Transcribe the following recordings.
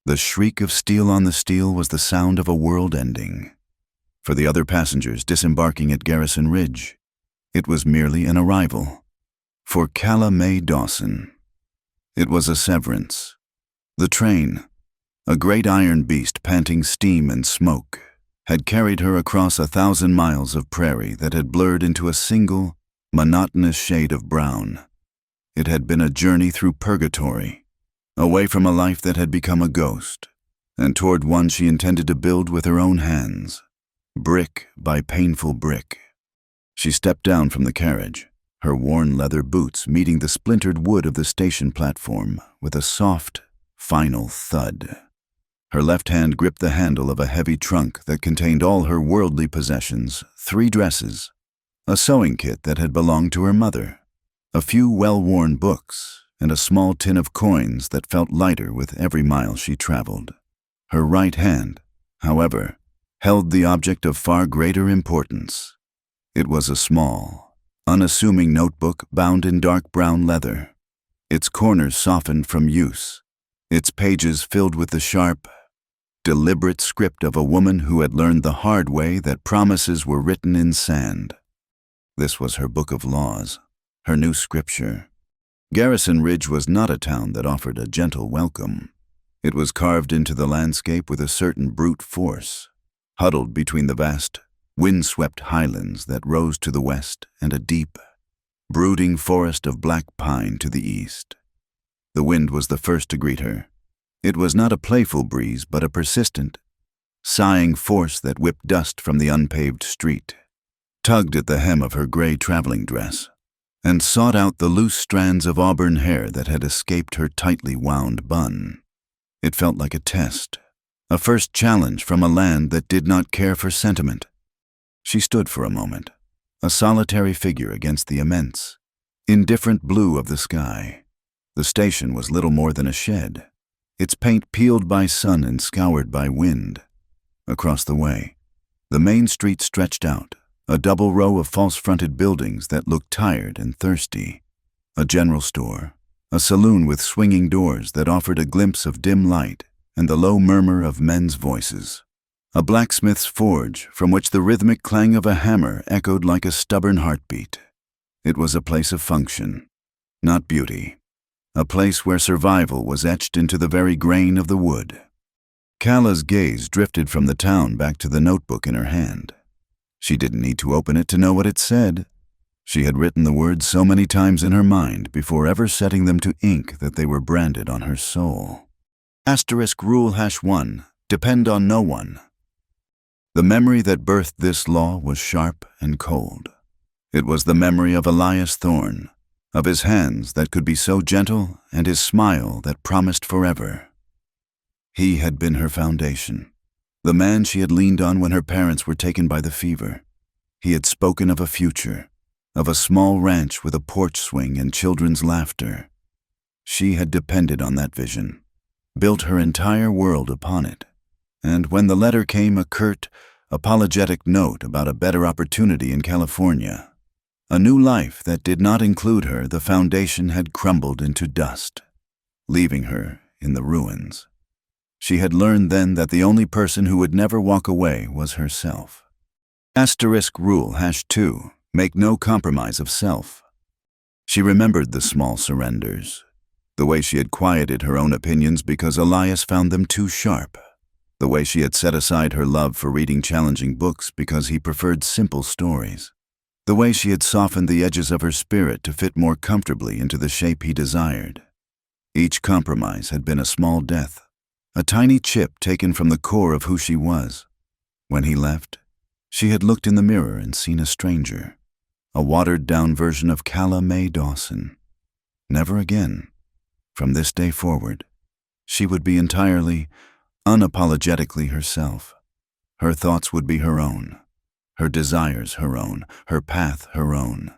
The shriek of steel on the steel was the sound of a world ending. For the other passengers disembarking at Garrison Ridge, it was merely an arrival. For Calla Mae Dawson, it was a severance. The train, a great iron beast panting steam and smoke, had carried her across 1,000 miles of prairie that had blurred into a single, monotonous shade of brown. It had been a journey through purgatory, away from a life that had become a ghost, and toward one she intended to build with her own hands, brick by painful brick. She stepped down from the carriage, her worn leather boots meeting the splintered wood of the station platform with a soft, final thud. Her left hand gripped the handle of a heavy trunk that contained all her worldly possessions, 3 dresses, a sewing kit that had belonged to her mother, a few well-worn books, and a small tin of coins that felt lighter with every mile she traveled. Her right hand, however, held the object of far greater importance. It was a small, unassuming notebook bound in dark brown leather, its corners softened from use, its pages filled with the sharp, deliberate script of a woman who had learned the hard way that promises were written in sand. This was her book of laws, her new scripture. Garrison Ridge was not a town that offered a gentle welcome. It was carved into the landscape with a certain brute force, huddled between the vast, wind-swept highlands that rose to the west and a deep, brooding forest of black pine to the east. The wind was the first to greet her. It was not a playful breeze, but a persistent, sighing force that whipped dust from the unpaved street, tugged at the hem of her gray traveling dress, and sought out the loose strands of auburn hair that had escaped her tightly wound bun. It felt like a test, a first challenge from a land that did not care for sentiment. She stood for a moment, a solitary figure against the immense, indifferent blue of the sky. The station was little more than a shed, its paint peeled by sun and scoured by wind. Across the way, the main street stretched out, a double row of false-fronted buildings that looked tired and thirsty. A general store, a saloon with swinging doors that offered a glimpse of dim light and the low murmur of men's voices. A blacksmith's forge from which the rhythmic clang of a hammer echoed like a stubborn heartbeat. It was a place of function, not beauty. A place where survival was etched into the very grain of the wood. Calla's gaze drifted from the town back to the notebook in her hand. She didn't need to open it to know what it said. She had written the words so many times in her mind before ever setting them to ink that they were branded on her soul. *Rule #1, depend on no one. The memory that birthed this law was sharp and cold. It was the memory of Elias Thorne, of his hands that could be so gentle and his smile that promised forever. He had been her foundation, the man she had leaned on when her parents were taken by the fever. He had spoken of a future, of a small ranch with a porch swing and children's laughter. She had depended on that vision, built her entire world upon it. And when the letter came, a curt, apologetic note about a better opportunity in California, a new life that did not include her, the foundation had crumbled into dust, leaving her in the ruins. She had learned then that the only person who would never walk away was herself. *Rule #2, make no compromise of self. She remembered the small surrenders, the way she had quieted her own opinions because Elias found them too sharp, the way she had set aside her love for reading challenging books because he preferred simple stories, the way she had softened the edges of her spirit to fit more comfortably into the shape he desired. Each compromise had been a small death, a tiny chip taken from the core of who she was. When he left, she had looked in the mirror and seen a stranger, a watered-down version of Calla Mae Dawson. Never again. From this day forward, she would be entirely, unapologetically herself. Her thoughts would be her own, her desires her own, her path her own.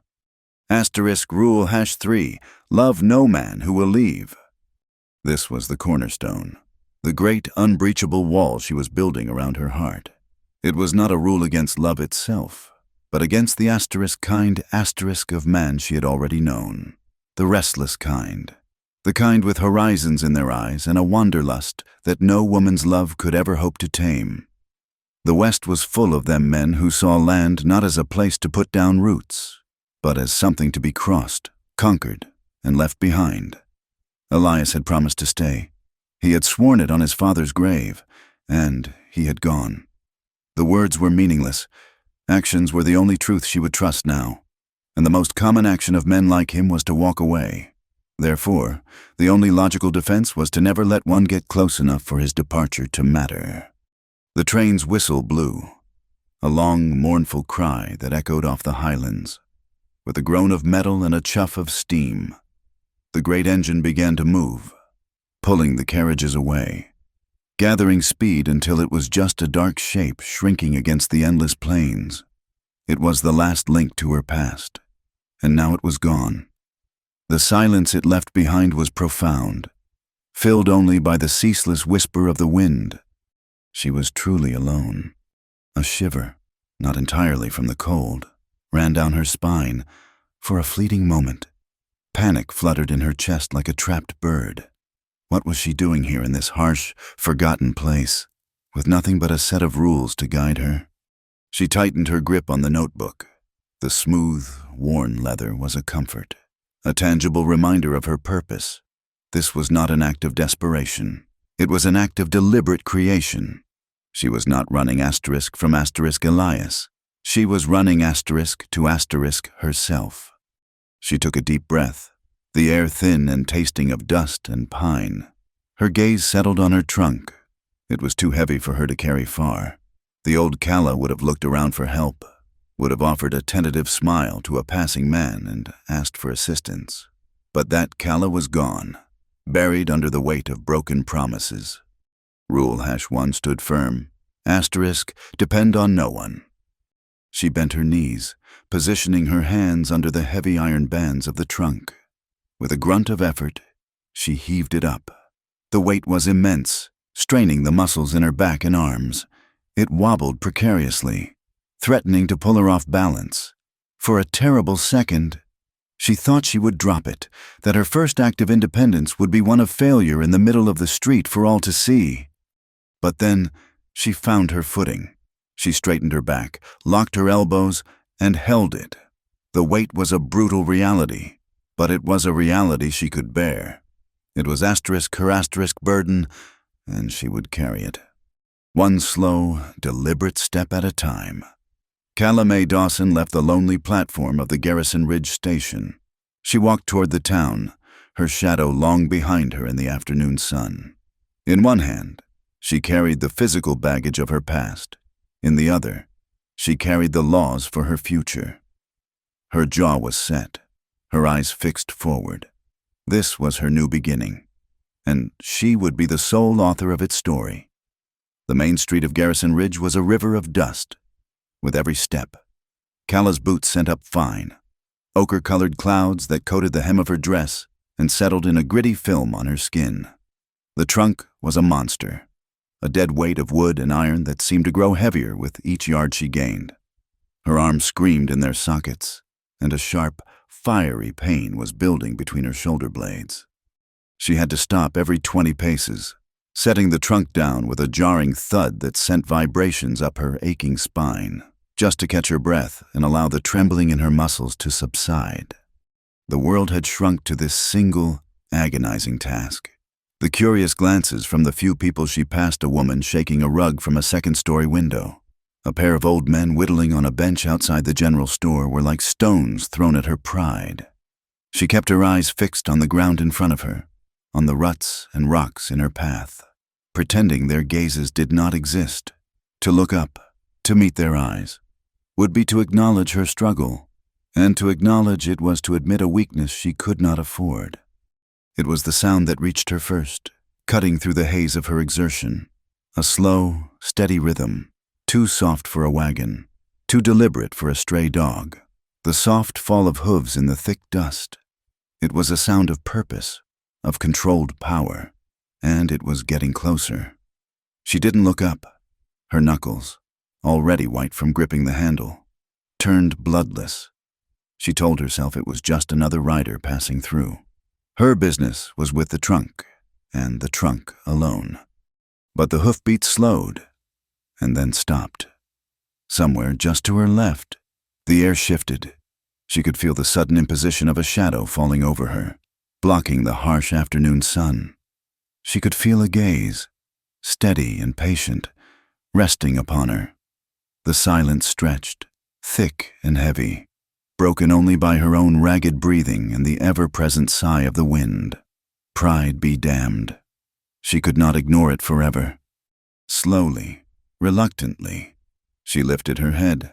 *Rule #3, love no man who will leave. This was the cornerstone, the great unbreachable wall she was building around her heart. It was not a rule against love itself, but against the *kind* of man she had already known, the restless kind, the kind with horizons in their eyes and a wanderlust that no woman's love could ever hope to tame. The West was full of them men who saw land not as a place to put down roots, but as something to be crossed, conquered, and left behind. Elias had promised to stay. He had sworn it on his father's grave, and he had gone. The words were meaningless. Actions were the only truth she would trust now, and the most common action of men like him was to walk away. Therefore, the only logical defense was to never let one get close enough for his departure to matter. The train's whistle blew, a long, mournful cry that echoed off the highlands. With a groan of metal and a chuff of steam, the great engine began to move, pulling the carriages away, gathering speed until it was just a dark shape shrinking against the endless plains. It was the last link to her past, and now it was gone. The silence it left behind was profound, filled only by the ceaseless whisper of the wind. She was truly alone. A shiver, not entirely from the cold, ran down her spine. For a fleeting moment, panic fluttered in her chest like a trapped bird. What was she doing here in this harsh, forgotten place, with nothing but a set of rules to guide her? She tightened her grip on the notebook. The smooth, worn leather was a comfort, a tangible reminder of her purpose. This was not an act of desperation. It was an act of deliberate creation. She was not running asterisk from asterisk Elias. She was running asterisk to asterisk herself. She took a deep breath, the air thin and tasting of dust and pine. Her gaze settled on her trunk. It was too heavy for her to carry far. The old Calla would have looked around for help, would have offered a tentative smile to a passing man and asked for assistance. But that Calla was gone, buried under the weight of broken promises. Rule #1 stood firm. Asterisk, depend on no one. She bent her knees, positioning her hands under the heavy iron bands of the trunk. With a grunt of effort, she heaved it up. The weight was immense, straining the muscles in her back and arms. It wobbled precariously, threatening to pull her off balance. For a terrible second, she thought she would drop it, that her first act of independence would be one of failure in the middle of the street for all to see. But then, she found her footing. She straightened her back, locked her elbows, and held it. The weight was a brutal reality, but it was a reality she could bear. It was asterisk her asterisk burden, and she would carry it. One slow, deliberate step at a time. Calla Mae Dawson left the lonely platform of the Garrison Ridge station. She walked toward the town, her shadow long behind her in the afternoon sun. In one hand, she carried the physical baggage of her past. In the other, she carried the laws for her future. Her jaw was set, her eyes fixed forward. This was her new beginning, and she would be the sole author of its story. The main street of Garrison Ridge was a river of dust. With every step, Calla's boots sent up fine, ochre-colored clouds that coated the hem of her dress and settled in a gritty film on her skin. The trunk was a monster, a dead weight of wood and iron that seemed to grow heavier with each yard she gained. Her arms screamed in their sockets, and a sharp, fiery pain was building between her shoulder blades. She had to stop every 20 paces, setting the trunk down with a jarring thud that sent vibrations up her aching spine, just to catch her breath and allow the trembling in her muscles to subside. The world had shrunk to this single, agonizing task. The curious glances from the few people she passed, a woman shaking a rug from a second-story window, a pair of old men whittling on a bench outside the general store, were like stones thrown at her pride. She kept her eyes fixed on the ground in front of her, on the ruts and rocks in her path, pretending their gazes did not exist. To look up, to meet their eyes, would be to acknowledge her struggle, and to acknowledge it was to admit a weakness she could not afford. It was the sound that reached her first, cutting through the haze of her exertion. A slow, steady rhythm, too soft for a wagon, too deliberate for a stray dog. The soft fall of hooves in the thick dust. It was a sound of purpose, of controlled power, and it was getting closer. She didn't look up. Her knuckles, already white from gripping the handle, turned bloodless. She told herself it was just another rider passing through. Her business was with the trunk, and the trunk alone. But the hoofbeats slowed, and then stopped. Somewhere just to her left, the air shifted. She could feel the sudden imposition of a shadow falling over her, blocking the harsh afternoon sun. She could feel a gaze, steady and patient, resting upon her. The silence stretched, thick and heavy, broken only by her own ragged breathing and the ever-present sigh of the wind. Pride be damned. She could not ignore it forever. Slowly, reluctantly, she lifted her head.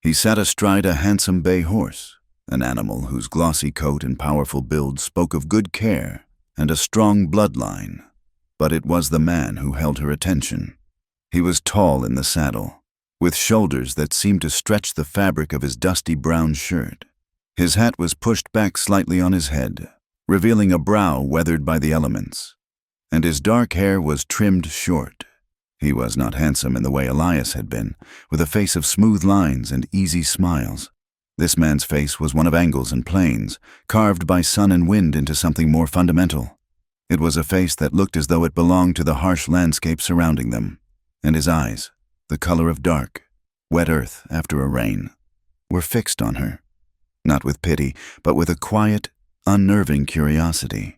He sat astride a handsome bay horse, an animal whose glossy coat and powerful build spoke of good care and a strong bloodline. But it was the man who held her attention. He was tall in the saddle, with shoulders that seemed to stretch the fabric of his dusty brown shirt. His hat was pushed back slightly on his head, revealing a brow weathered by the elements, and his dark hair was trimmed short. He was not handsome in the way Elias had been, with a face of smooth lines and easy smiles. This man's face was one of angles and planes, carved by sun and wind into something more fundamental. It was a face that looked as though it belonged to the harsh landscape surrounding them, and his eyes, the color of dark, wet earth after a rain, were fixed on her, not with pity, but with a quiet, unnerving curiosity.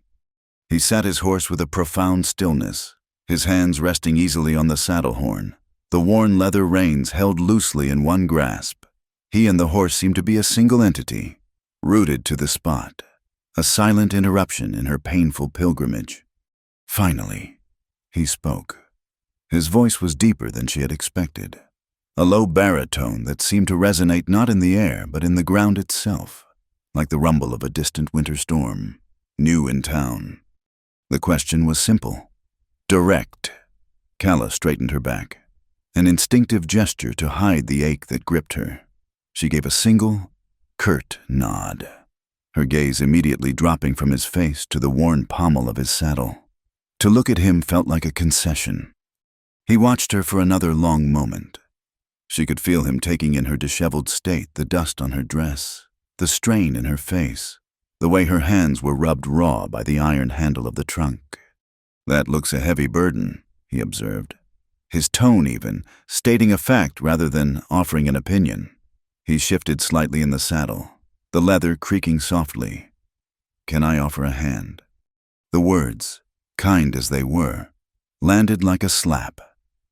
He sat his horse with a profound stillness, his hands resting easily on the saddle horn, the worn leather reins held loosely in one grasp. He and the horse seemed to be a single entity, rooted to the spot, a silent interruption in her painful pilgrimage. Finally, he spoke. His voice was deeper than she had expected, a low baritone that seemed to resonate not in the air but in the ground itself, like the rumble of a distant winter storm, new in town. The question was simple, direct. Calla straightened her back, an instinctive gesture to hide the ache that gripped her. She gave a single, curt nod, her gaze immediately dropping from his face to the worn pommel of his saddle. To look at him felt like a concession. He watched her for another long moment. She could feel him taking in her disheveled state, the dust on her dress, the strain in her face, the way her hands were rubbed raw by the iron handle of the trunk. "That looks a heavy burden," he observed, his tone even, stating a fact rather than offering an opinion. He shifted slightly in the saddle, the leather creaking softly. "Can I offer a hand?" The words, kind as they were, landed like a slap.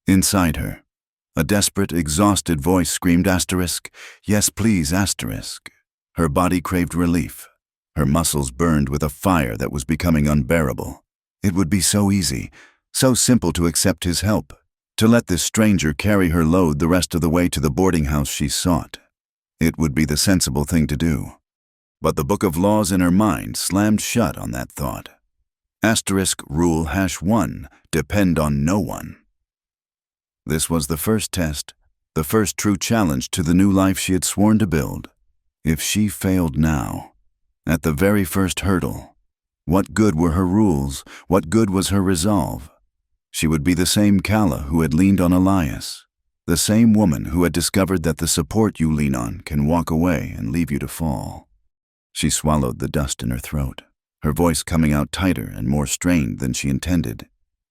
Inside her, a desperate, exhausted voice screamed "yes please, " Her body craved relief. Her muscles burned with a fire that was becoming unbearable. It would be so easy, so simple to accept his help, to let this stranger carry her load the rest of the way to the boarding house she sought. It would be the sensible thing to do. But the book of laws in her mind slammed shut on that thought. Rule #1, depend on no one. This was the first test, the first true challenge to the new life she had sworn to build. If she failed now, at the very first hurdle, what good were her rules? What good was her resolve? She would be the same Calla who had leaned on Elias, the same woman who had discovered that the support you lean on can walk away and leave you to fall. She swallowed the dust in her throat, her voice coming out tighter and more strained than she intended.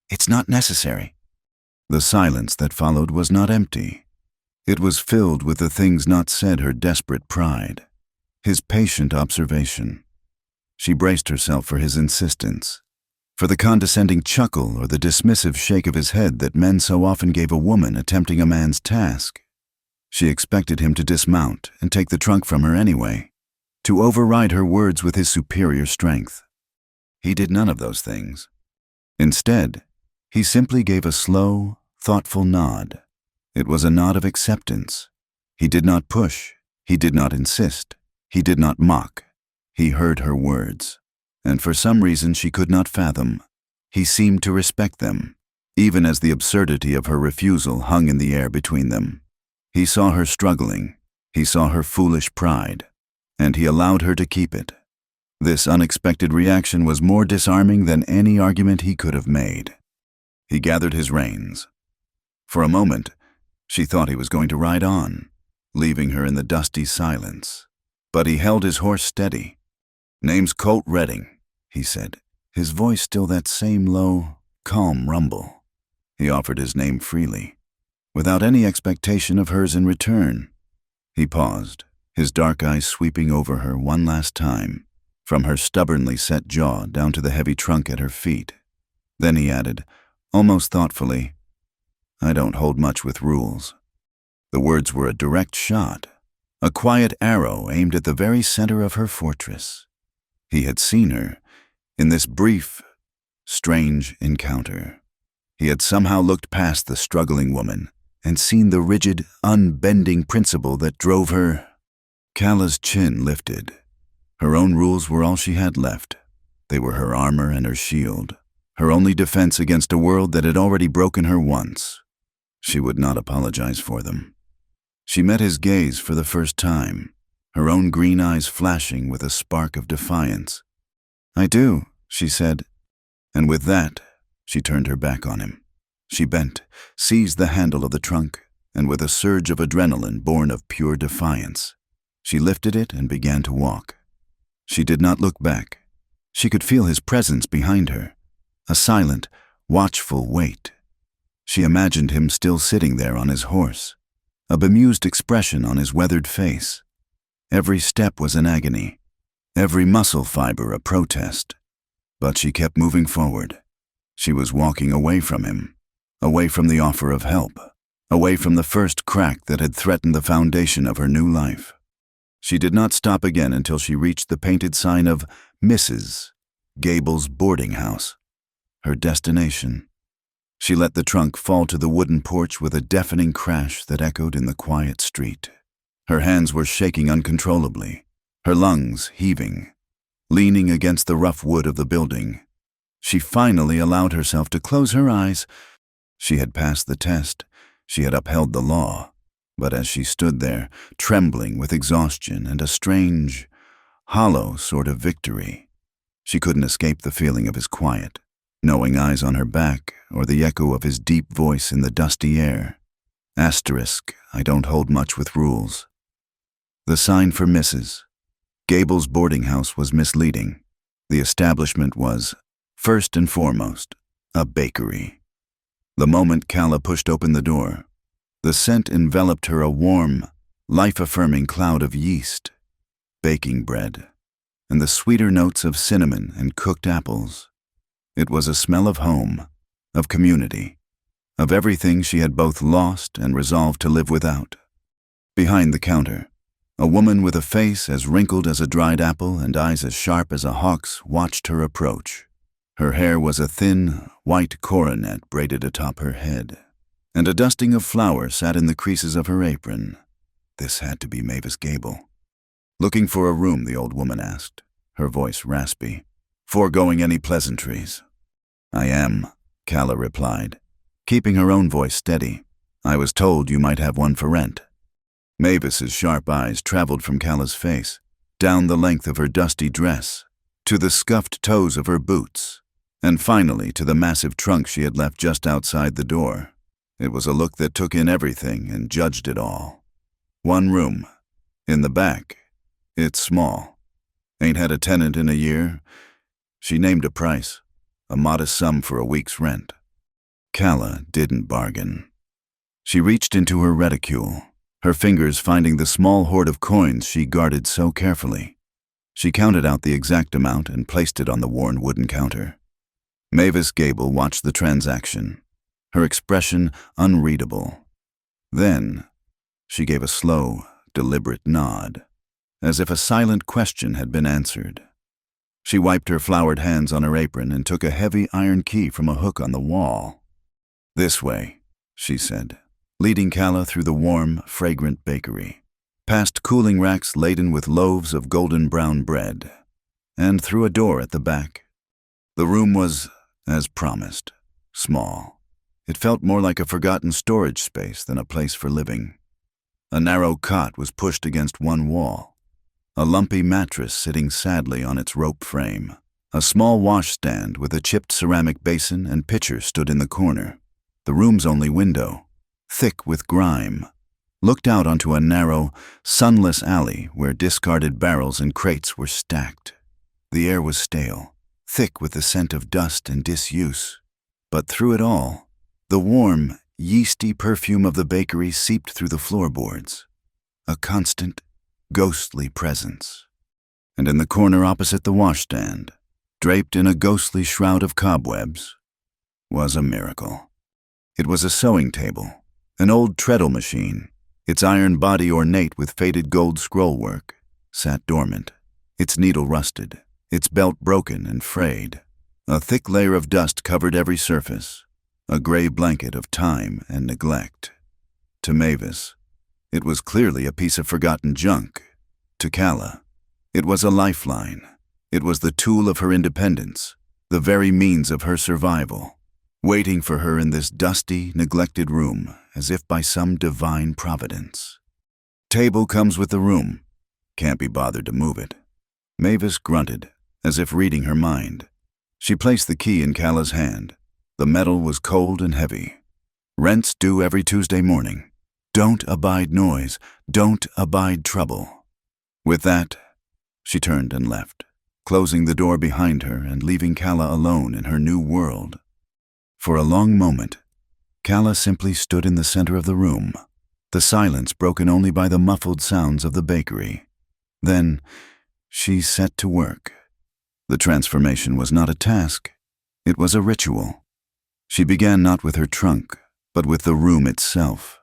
"It's not necessary." The silence that followed was not empty. It was filled with the things not said, her desperate pride, his patient observation. She braced herself for his insistence, for the condescending chuckle or the dismissive shake of his head that men so often gave a woman attempting a man's task. She expected him to dismount and take the trunk from her anyway, to override her words with his superior strength. He did none of those things. Instead, he simply gave a slow, thoughtful nod. It was a nod of acceptance. He did not push. He did not insist. He did not mock. He heard her words, and for some reason she could not fathom, he seemed to respect them, even as the absurdity of her refusal hung in the air between them. He saw her struggling. He saw her foolish pride, and he allowed her to keep it. This unexpected reaction was more disarming than any argument he could have made. He gathered his reins. For a moment, she thought he was going to ride on, leaving her in the dusty silence. But he held his horse steady. "Name's Colt Redding," he said, his voice still that same low, calm rumble. He offered his name freely, without any expectation of hers in return. He paused, his dark eyes sweeping over her one last time, from her stubbornly set jaw down to the heavy trunk at her feet. Then he added, almost thoughtfully, I don't hold much with rules. The words were a direct shot, a quiet arrow aimed at the very center of her fortress. He had seen her in this brief, strange encounter. He had somehow looked past the struggling woman and seen the rigid, unbending principle that drove her. Cala's chin lifted. Her own rules were all she had left. They were her armor and her shield, her only defense against a world that had already broken her once. She would not apologize for them. She met his gaze for the first time, her own green eyes flashing with a spark of defiance. I do, she said, and with that, she turned her back on him. She bent, seized the handle of the trunk, and with a surge of adrenaline born of pure defiance, she lifted it and began to walk. She did not look back. She could feel his presence behind her, a silent, watchful weight. She imagined him still sitting there on his horse, a bemused expression on his weathered face. Every step was an agony, every muscle fiber a protest. But she kept moving forward. She was walking away from him, away from the offer of help, away from the first crack that had threatened the foundation of her new life. She did not stop again until she reached the painted sign of Mrs. Gable's boarding house, her destination. She let the trunk fall to the wooden porch with a deafening crash that echoed in the quiet street. Her hands were shaking uncontrollably, her lungs heaving. Leaning against the rough wood of the building, she finally allowed herself to close her eyes. She had passed the test. She had upheld the law. But as she stood there, trembling with exhaustion and a strange, hollow sort of victory, she couldn't escape the feeling of his quiet, knowing eyes on her back or the echo of his deep voice in the dusty air. Asterisk, I don't hold much with rules. The sign for Mrs. Gable's boarding house was misleading. The establishment was, first and foremost, a bakery. The moment Cala pushed open the door, the scent enveloped her, a warm, life-affirming cloud of yeast, baking bread, and the sweeter notes of cinnamon and cooked apples. It was a smell of home, of community, of everything she had both lost and resolved to live without. Behind the counter, a woman with a face as wrinkled as a dried apple and eyes as sharp as a hawk's watched her approach. Her hair was a thin, white coronet braided atop her head, and a dusting of flour sat in the creases of her apron. This had to be Mavis Gable. Looking for a room, the old woman asked, her voice raspy, foregoing any pleasantries. I am, Cala replied, keeping her own voice steady. I was told you might have one for rent. Mavis's sharp eyes traveled from Cala's face, down the length of her dusty dress, to the scuffed toes of her boots, and finally to the massive trunk she had left just outside the door. It was a look that took in everything and judged it all. One room. In the back. It's small. Ain't had a tenant in a year. She named a price, a modest sum for a week's rent. Cala didn't bargain. She reached into her reticule, her fingers finding the small hoard of coins she guarded so carefully. She counted out the exact amount and placed it on the worn wooden counter. Mavis Gable watched the transaction, her expression unreadable. Then, she gave a slow, deliberate nod, as if a silent question had been answered. She wiped her floured hands on her apron and took a heavy iron key from a hook on the wall. This way, she said, leading Cala through the warm, fragrant bakery, past cooling racks laden with loaves of golden brown bread, and through a door at the back. The room was, as promised, small. It felt more like a forgotten storage space than a place for living. A narrow cot was pushed against one wall, a lumpy mattress sitting sadly on its rope frame. A small washstand with a chipped ceramic basin and pitcher stood in the corner. The room's only window, thick with grime, looked out onto a narrow, sunless alley where discarded barrels and crates were stacked. The air was stale, thick with the scent of dust and disuse. But through it all, the warm, yeasty perfume of the bakery seeped through the floorboards, a constant, ghostly presence. And in the corner opposite the washstand, draped in a ghostly shroud of cobwebs, was a miracle. It was a sewing table, an old treadle machine, its iron body ornate with faded gold scrollwork, sat dormant, its needle rusted, its belt broken and frayed. A thick layer of dust covered every surface, a gray blanket of time and neglect. To Mavis, it was clearly a piece of forgotten junk. To Calla, it was a lifeline. It was the tool of her independence, the very means of her survival, waiting for her in this dusty, neglected room, as if by some divine providence. Table comes with the room. Can't be bothered to move it. Mavis grunted, as if reading her mind. She placed the key in Calla's hand. The metal was cold and heavy. Rents due every Tuesday morning. Don't abide noise. Don't abide trouble. With that, she turned and left, closing the door behind her and leaving Calla alone in her new world. For a long moment, Calla simply stood in the center of the room, the silence broken only by the muffled sounds of the bakery. Then, she set to work. The transformation was not a task. It was a ritual. She began not with her trunk, but with the room itself.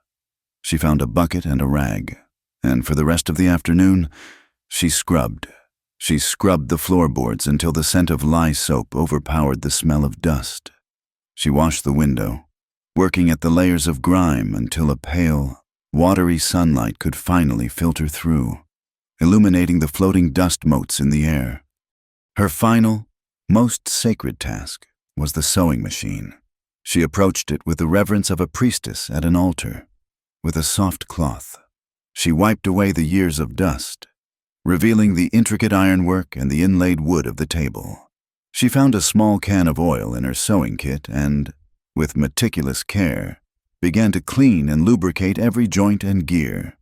She found a bucket and a rag, and for the rest of the afternoon, she scrubbed. She scrubbed the floorboards until the scent of lye soap overpowered the smell of dust. She washed the window, working at the layers of grime until a pale, watery sunlight could finally filter through, illuminating the floating dust motes in the air. Her final, most sacred task was the sewing machine. She approached it with the reverence of a priestess at an altar. With a soft cloth, she wiped away the years of dust, revealing the intricate ironwork and the inlaid wood of the table. She found a small can of oil in her sewing kit and, with meticulous care, began to clean and lubricate every joint and gear.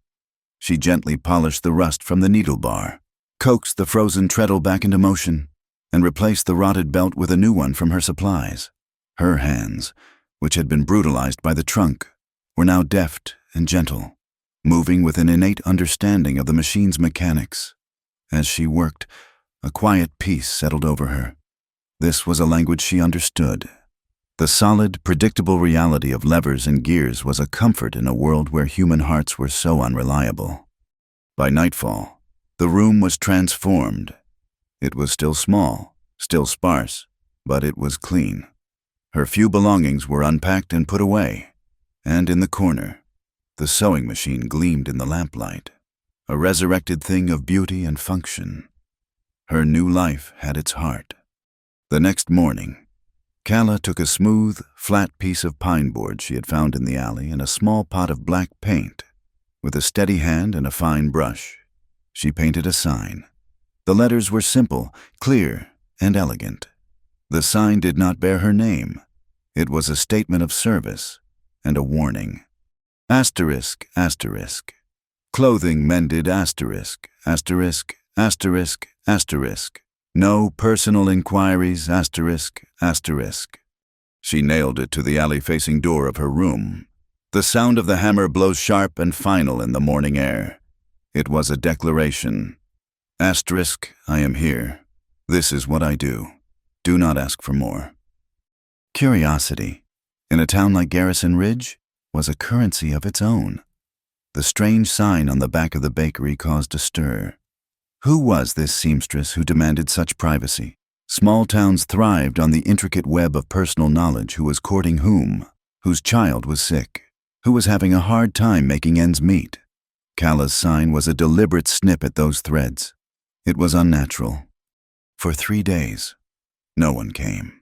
She gently polished the rust from the needle bar, coaxed the frozen treadle back into motion, and replaced the rotted belt with a new one from her supplies. Her hands, which had been brutalized by the trunk, were now deft and gentle, moving with an innate understanding of the machine's mechanics. As she worked, a quiet peace settled over her. This was a language she understood. The solid, predictable reality of levers and gears was a comfort in a world where human hearts were so unreliable. By nightfall, the room was transformed. It was still small, still sparse, but it was clean. Her few belongings were unpacked and put away, and in the corner, the sewing machine gleamed in the lamplight, a resurrected thing of beauty and function. Her new life had its heart. The next morning, Calla took a smooth, flat piece of pine board she had found in the alley and a small pot of black paint. With a steady hand and a fine brush, she painted a sign. The letters were simple, clear, and elegant. The sign did not bear her name. It was a statement of service and a warning. Asterisk, asterisk. Clothing mended, asterisk, asterisk, asterisk, asterisk. No personal inquiries, asterisk, asterisk. She nailed it to the alley-facing door of her room. The sound of the hammer blows sharp and final in the morning air. It was a declaration. Asterisk, I am here. This is what I do. Do not ask for more. Curiosity, in a town like Garrison Ridge, was a currency of its own. The strange sign on the back of the bakery caused a stir. Who was this seamstress who demanded such privacy? Small towns thrived on the intricate web of personal knowledge. Who was courting whom? Whose child was sick? Who was having a hard time making ends meet? Calla's sign was a deliberate snip at those threads. It was unnatural. For 3 days, no one came.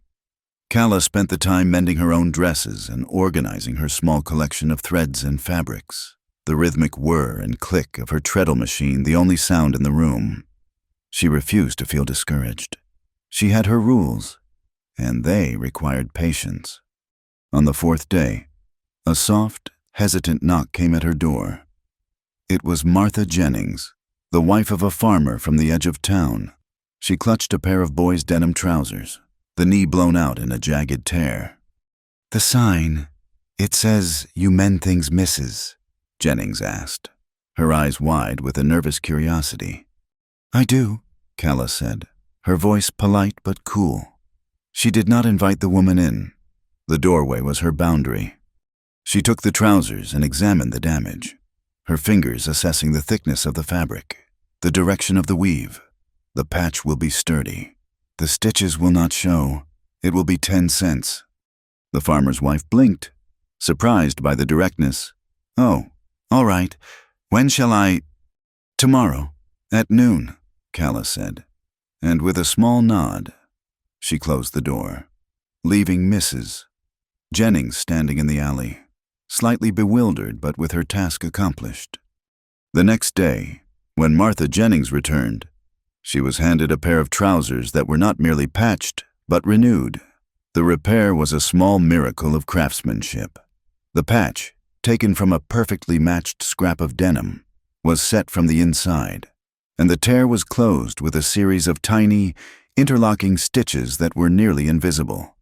Calla spent the time mending her own dresses and organizing her small collection of threads and fabrics. The rhythmic whir and click of her treadle machine the only sound in the room. She refused to feel discouraged. She had her rules, and they required patience. On the 4th day, a soft, hesitant knock came at her door. It was Martha Jennings, the wife of a farmer from the edge of town. She clutched a pair of boy's denim trousers, the knee blown out in a jagged tear. "The sign, it says you mend things, Mrs.?" Jennings asked, her eyes wide with a nervous curiosity. "I do," Calla said, her voice polite but cool. She did not invite the woman in. The doorway was her boundary. She took the trousers and examined the damage, her fingers assessing the thickness of the fabric, the direction of the weave. "The patch will be sturdy. The stitches will not show. It will be 10 cents. The farmer's wife blinked, surprised by the directness. "Oh, all right. When shall I—" "Tomorrow, at noon," Calla said, and with a small nod, she closed the door, leaving Mrs. Jennings standing in the alley, slightly bewildered but with her task accomplished. The next day, when Martha Jennings returned, she was handed a pair of trousers that were not merely patched, but renewed. The repair was a small miracle of craftsmanship. The patch, taken from a perfectly matched scrap of denim, was set from the inside, and the tear was closed with a series of tiny, interlocking stitches that were nearly invisible.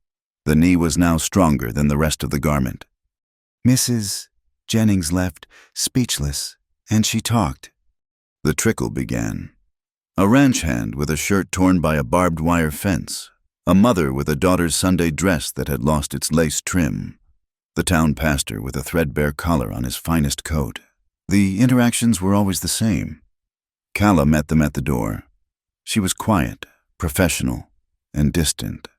The knee was now stronger than the rest of the garment. Mrs. Jennings left, speechless, and she talked. The trickle began. A ranch hand with a shirt torn by a barbed wire fence, a mother with a daughter's Sunday dress that had lost its lace trim, the town pastor with a threadbare collar on his finest coat. The interactions were always the same. Calla met them at the door. She was quiet, professional, and distant.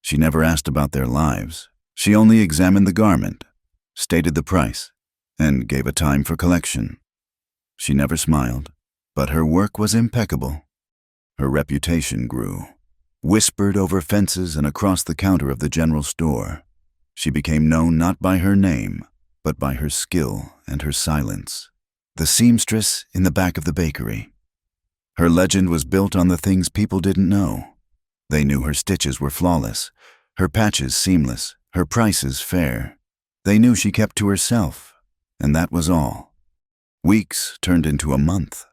She never asked about their lives. She only examined the garment, stated the price, and gave a time for collection. She never smiled, but her work was impeccable. Her reputation grew, whispered over fences and across the counter of the general store. She became known not by her name, but by her skill and her silence. The seamstress in the back of the bakery. Her legend was built on the things people didn't know. They knew her stitches were flawless, her patches seamless, her prices fair. They knew she kept to herself, and that was all. Weeks turned into a month.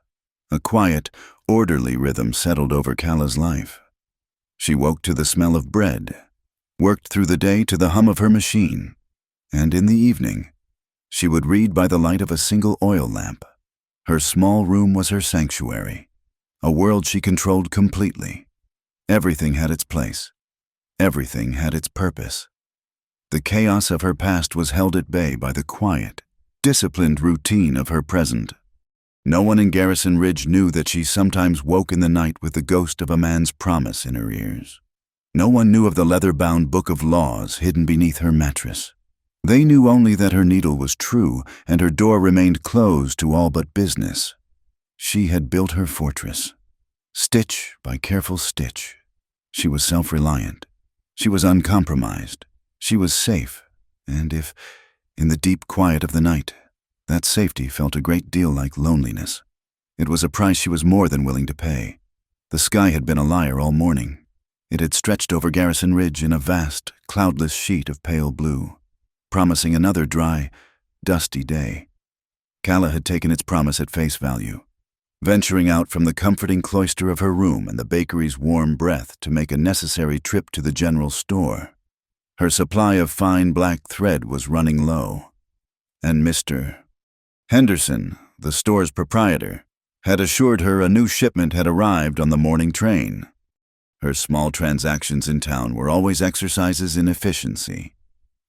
A quiet, orderly rhythm settled over Calla's life. She woke to the smell of bread, worked through the day to the hum of her machine, and in the evening, she would read by the light of a single oil lamp. Her small room was her sanctuary, a world she controlled completely. Everything had its place. Everything had its purpose. The chaos of her past was held at bay by the quiet, disciplined routine of her present. No one in Garrison Ridge knew that she sometimes woke in the night with the ghost of a man's promise in her ears. No one knew of the leather-bound book of laws hidden beneath her mattress. They knew only that her needle was true and her door remained closed to all but business. She had built her fortress, stitch by careful stitch. She was self-reliant. She was uncompromised. She was safe, and if, in the deep quiet of the night, that safety felt a great deal like loneliness, it was a price she was more than willing to pay. The sky had been a liar all morning. It had stretched over Garrison Ridge in a vast, cloudless sheet of pale blue, promising another dry, dusty day. Calla had taken its promise at face value, venturing out from the comforting cloister of her room and the bakery's warm breath to make a necessary trip to the general store. Her supply of fine black thread was running low, and Mr. Henderson, the store's proprietor, had assured her a new shipment had arrived on the morning train. Her small transactions in town were always exercises in efficiency.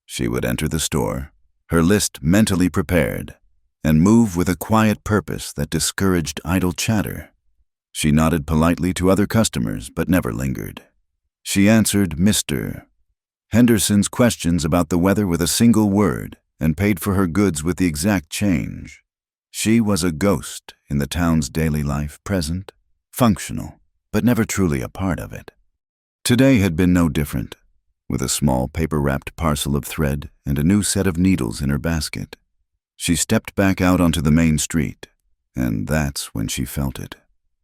She would enter the store, her list mentally prepared, and move with a quiet purpose that discouraged idle chatter. She nodded politely to other customers but never lingered. She answered Mr. Henderson's questions about the weather with a single word and paid for her goods with the exact change. She was a ghost in the town's daily life, present, functional, but never truly a part of it. Today had been no different, with a small paper-wrapped parcel of thread and a new set of needles in her basket. She stepped back out onto the main street, and that's when she felt it.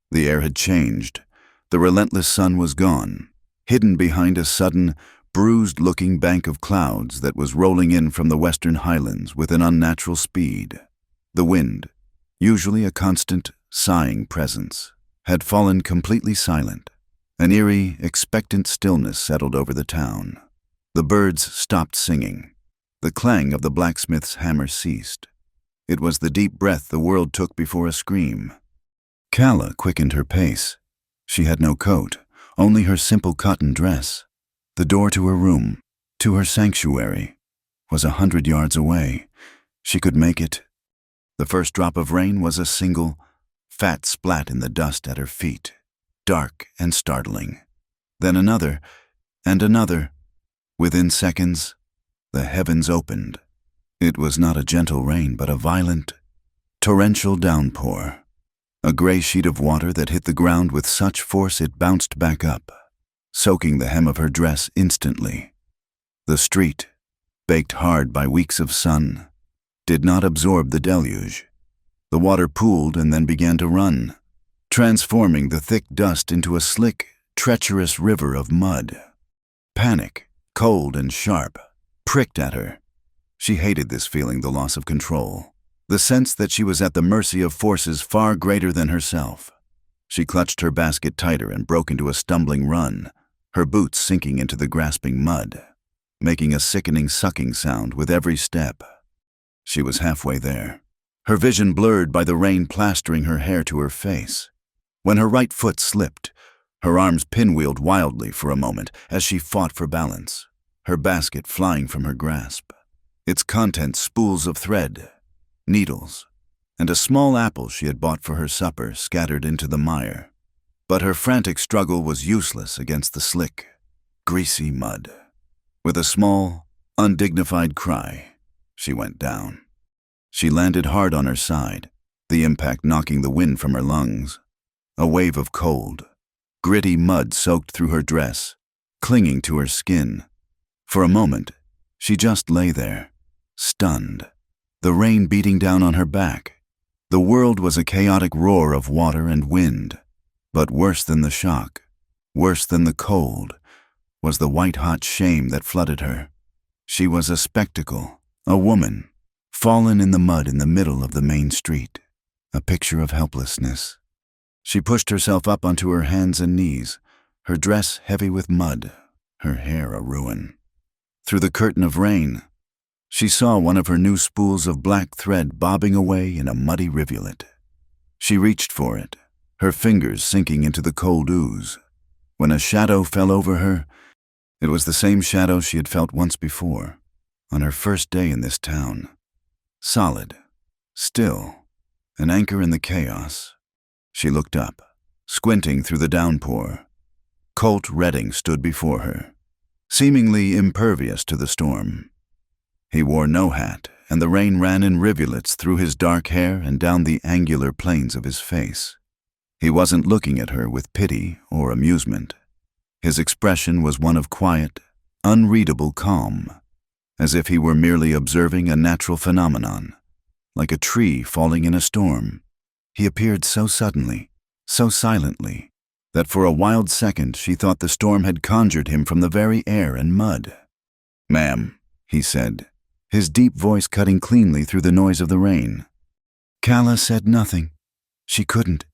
The air had changed. The relentless sun was gone, hidden behind a sudden, bruised-looking bank of clouds that was rolling in from the western highlands with an unnatural speed. The wind, usually a constant, sighing presence, had fallen completely silent. An eerie, expectant stillness settled over the town. The birds stopped singing. The clang of the blacksmith's hammer ceased. It was the deep breath the world took before a scream. Calla quickened her pace. She had no coat, only her simple cotton dress. The door to her room, to her sanctuary, was 100 yards away. She could make it. The first drop of rain was a single, fat splat in the dust at her feet, dark and startling. Then another, and another. Within seconds, the heavens opened. It was not a gentle rain, but a violent, torrential downpour. A gray sheet of water that hit the ground with such force it bounced back up, soaking the hem of her dress instantly. The street, baked hard by weeks of sun, did not absorb the deluge. The water pooled and then began to run, transforming the thick dust into a slick, treacherous river of mud. Panic, cold and sharp, pricked at her. She hated this feeling, the loss of control, the sense that she was at the mercy of forces far greater than herself. She clutched her basket tighter and broke into a stumbling run, her boots sinking into the grasping mud, making a sickening sucking sound with every step. She was halfway there, her vision blurred by the rain plastering her hair to her face. When her right foot slipped, her arms pinwheeled wildly for a moment as she fought for balance, her basket flying from her grasp. Its contents spools of thread, needles, and a small apple she had bought for her supper scattered into the mire. But her frantic struggle was useless against the slick, greasy mud. With a small, undignified cry, she went down. She landed hard on her side, the impact knocking the wind from her lungs. A wave of cold, gritty mud soaked through her dress, clinging to her skin. For a moment, she just lay there, stunned, the rain beating down on her back. The world was a chaotic roar of water and wind. But worse than the shock, worse than the cold, was the white-hot shame that flooded her. She was a spectacle, a woman, fallen in the mud in the middle of the main street, a picture of helplessness. She pushed herself up onto her hands and knees, her dress heavy with mud, her hair a ruin. Through the curtain of rain, she saw one of her new spools of black thread bobbing away in a muddy rivulet. She reached for it, her fingers sinking into the cold ooze. When a shadow fell over her, it was the same shadow she had felt once before, on her first day in this town. Solid, still, an anchor in the chaos. She looked up, squinting through the downpour. Colt Redding stood before her, seemingly impervious to the storm. He wore no hat, and the rain ran in rivulets through his dark hair and down the angular planes of his face. He wasn't looking at her with pity or amusement. His expression was one of quiet, unreadable calm, as if he were merely observing a natural phenomenon, like a tree falling in a storm. He appeared so suddenly, so silently, that for a wild second she thought the storm had conjured him from the very air and mud. "Ma'am," he said, his deep voice cutting cleanly through the noise of the rain. Calla said nothing. She couldn't.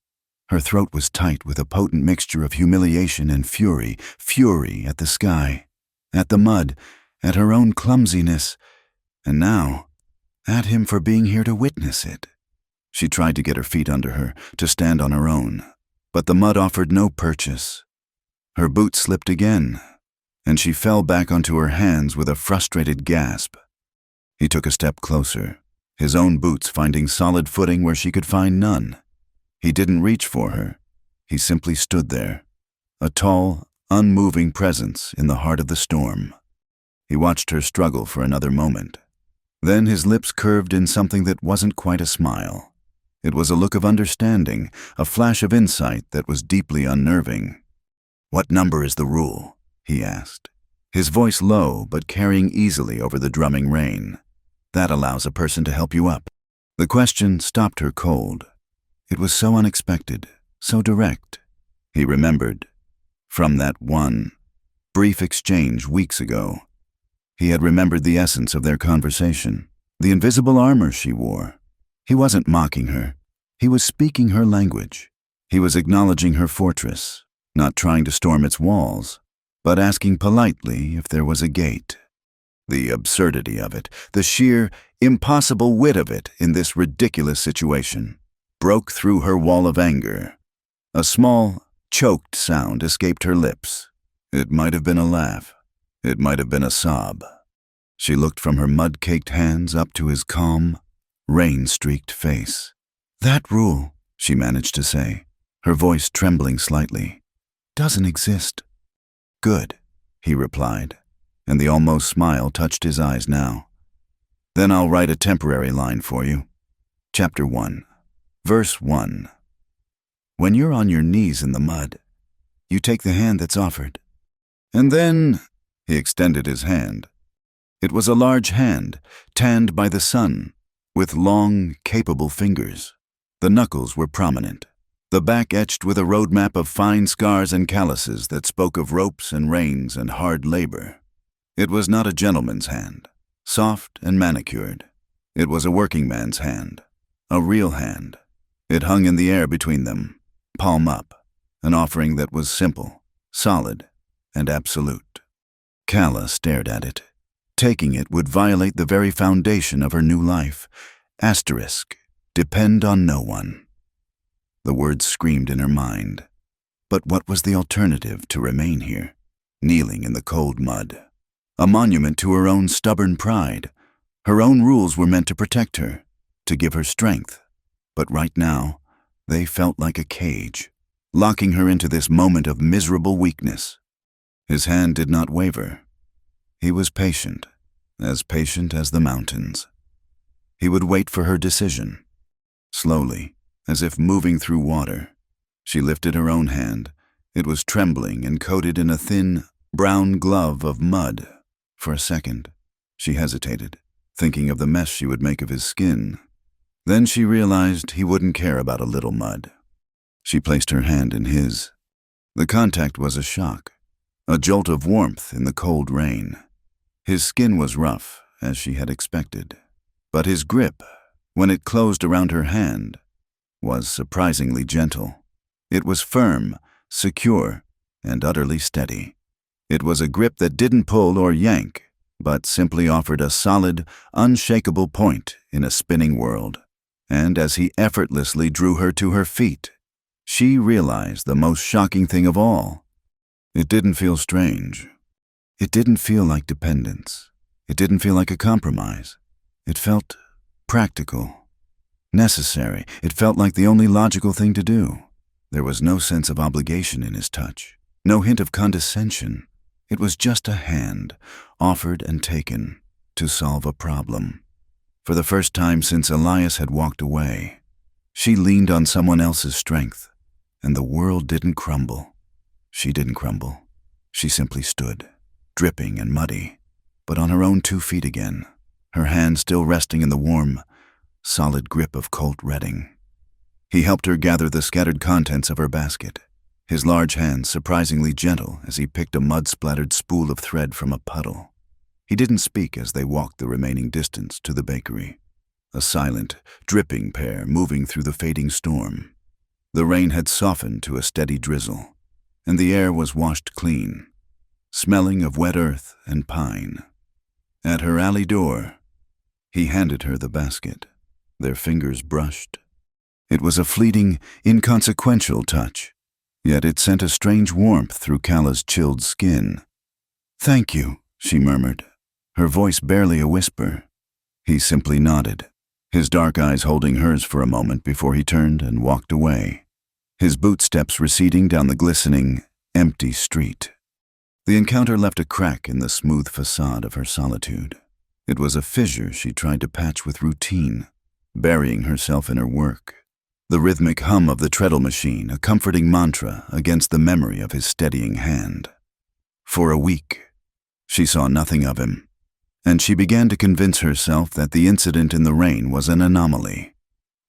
Her throat was tight with a potent mixture of humiliation and fury at the sky, at the mud, at her own clumsiness, and now, at him for being here to witness it. She tried to get her feet under her, to stand on her own, but the mud offered no purchase. Her boot slipped again, and she fell back onto her hands with a frustrated gasp. He took a step closer, his own boots finding solid footing where she could find none. He didn't reach for her. He simply stood there, a tall, unmoving presence in the heart of the storm. He watched her struggle for another moment. Then his lips curved in something that wasn't quite a smile. It was a look of understanding, a flash of insight that was deeply unnerving. "What number is the rule?" he asked, his voice low but carrying easily over the drumming rain. "That allows a person to help you up." The question stopped her cold. It was so unexpected, so direct. He remembered, from that one brief exchange weeks ago. He had remembered the essence of their conversation, the invisible armor she wore. He wasn't mocking her. He was speaking her language. He was acknowledging her fortress, not trying to storm its walls, but asking politely if there was a gate. The absurdity of it, the sheer, impossible wit of it in this ridiculous situation, broke through her wall of anger. A small, choked sound escaped her lips. It might have been a laugh. It might have been a sob. She looked from her mud-caked hands up to his calm, rain-streaked face. "That rule," she managed to say, her voice trembling slightly, "doesn't exist." "Good," he replied, and the almost smile touched his eyes now. "Then I'll write a temporary line for you." Chapter 1, Verse 1. When you're on your knees in the mud, you take the hand that's offered. And then, he extended his hand. It was a large hand, tanned by the sun, with long, capable fingers. The knuckles were prominent, the back etched with a roadmap of fine scars and calluses that spoke of ropes and reins and hard labor. It was not a gentleman's hand, soft and manicured. It was a working man's hand, a real hand. It hung in the air between them, palm up, an offering that was simple, solid, and absolute. Calla stared at it. Taking it would violate the very foundation of her new life. Asterisk, depend on no one. The words screamed in her mind. But what was the alternative to remain here, kneeling in the cold mud? A monument to her own stubborn pride. Her own rules were meant to protect her, to give her strength. But right now, they felt like a cage, locking her into this moment of miserable weakness. His hand did not waver. He was patient as the mountains. He would wait for her decision. Slowly, as if moving through water, she lifted her own hand. It was trembling and coated in a thin, brown glove of mud. For a second, she hesitated, thinking of the mess she would make of his skin. Then she realized he wouldn't care about a little mud. She placed her hand in his. The contact was a shock, a jolt of warmth in the cold rain. His skin was rough, as she had expected, but his grip, when it closed around her hand, was surprisingly gentle. It was firm, secure, and utterly steady. It was a grip that didn't pull or yank, but simply offered a solid, unshakable point in a spinning world. And as he effortlessly drew her to her feet, she realized the most shocking thing of all. It didn't feel strange. It didn't feel like dependence. It didn't feel like a compromise. It felt practical, necessary. It felt like the only logical thing to do. There was no sense of obligation in his touch, no hint of condescension. It was just a hand, offered and taken, to solve a problem. For the first time since Elias had walked away, she leaned on someone else's strength, and the world didn't crumble. She didn't crumble. She simply stood, dripping and muddy, but on her own 2 feet again, her hand still resting in the warm, solid grip of Colt Redding. He helped her gather the scattered contents of her basket, his large hands surprisingly gentle as he picked a mud-splattered spool of thread from a puddle. He didn't speak as they walked the remaining distance to the bakery, a silent, dripping pair moving through the fading storm. The rain had softened to a steady drizzle, and the air was washed clean, smelling of wet earth and pine. At her alley door, he handed her the basket. Their fingers brushed. It was a fleeting, inconsequential touch, yet it sent a strange warmth through Calla's chilled skin. "Thank you," she murmured, her voice barely a whisper. He simply nodded, his dark eyes holding hers for a moment before he turned and walked away, his bootsteps receding down the glistening, empty street. The encounter left a crack in the smooth facade of her solitude. It was a fissure she tried to patch with routine, burying herself in her work. The rhythmic hum of the treadle machine, a comforting mantra against the memory of his steadying hand. For a week, she saw nothing of him, and she began to convince herself that the incident in the rain was an anomaly,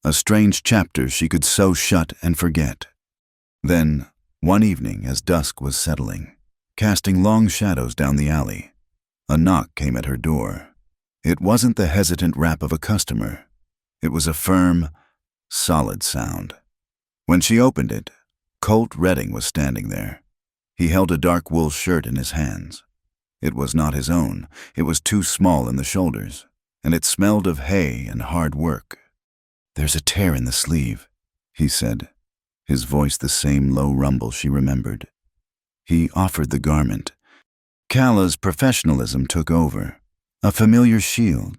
a strange chapter she could so shut and forget. Then, one evening as dusk was settling, casting long shadows down the alley, a knock came at her door. It wasn't the hesitant rap of a customer. It was a firm, solid sound. When she opened it, Colt Redding was standing there. He held a dark wool shirt in his hands. It was not his own. It was too small in the shoulders, and it smelled of hay and hard work. "There's a tear in the sleeve," he said, his voice the same low rumble she remembered. He offered the garment. Calla's professionalism took over. A familiar shield.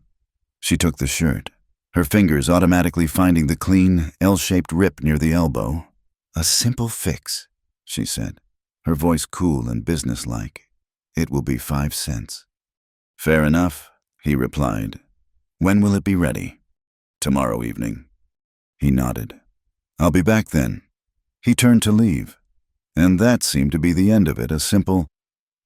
She took the shirt, her fingers automatically finding the clean, L-shaped rip near the elbow. "A simple fix," she said, her voice cool and businesslike. "It will be 5 cents. "Fair enough," he replied. "When will it be ready?" "Tomorrow evening." He nodded. "I'll be back then." He turned to leave, and that seemed to be the end of it, a simple,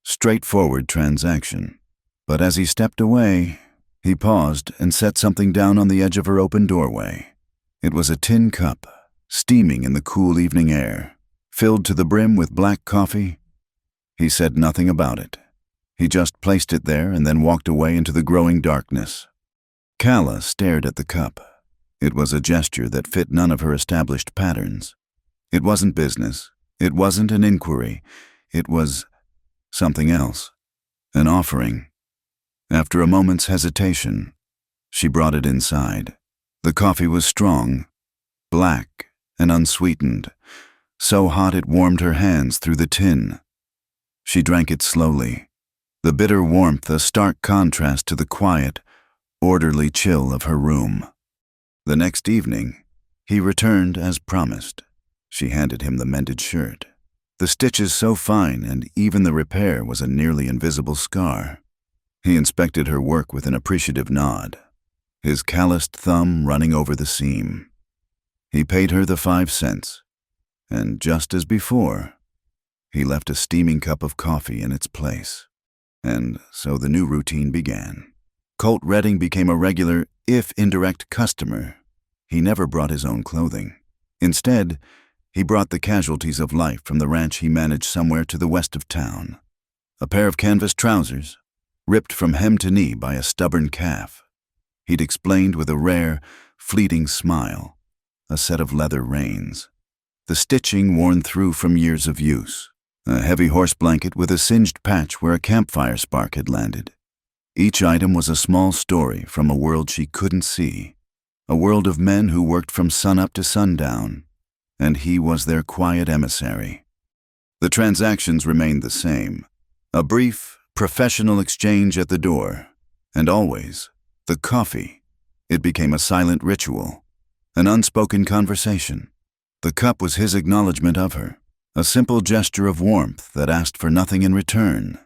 straightforward transaction. But as he stepped away, he paused and set something down on the edge of her open doorway. It was a tin cup, steaming in the cool evening air, filled to the brim with black coffee. He said nothing about it. He just placed it there and then walked away into the growing darkness. Calla stared at the cup. It was a gesture that fit none of her established patterns. It wasn't business. It wasn't an inquiry. It was something else. An offering. After a moment's hesitation, she brought it inside. The coffee was strong, black, and unsweetened, so hot it warmed her hands through the tin. She drank it slowly, the bitter warmth a stark contrast to the quiet, orderly chill of her room. The next evening, he returned as promised. She handed him the mended shirt. The stitches so fine, and even the repair was a nearly invisible scar. He inspected her work with an appreciative nod, his calloused thumb running over the seam. He paid her the 5 cents, and just as before, he left a steaming cup of coffee in its place. And so the new routine began. Colt Redding became a regular, if indirect, customer. He never brought his own clothing. Instead, he brought the casualties of life from the ranch he managed somewhere to the west of town. A pair of canvas trousers, ripped from hem to knee by a stubborn calf. He'd explained with a rare, fleeting smile. A set of leather reins. The stitching worn through from years of use. A heavy horse blanket with a singed patch where a campfire spark had landed. Each item was a small story from a world she couldn't see. A world of men who worked from sunup to sundown, and he was their quiet emissary. The transactions remained the same. A brief, professional exchange at the door, and always, the coffee. It became a silent ritual, an unspoken conversation. The cup was his acknowledgement of her, a simple gesture of warmth that asked for nothing in return.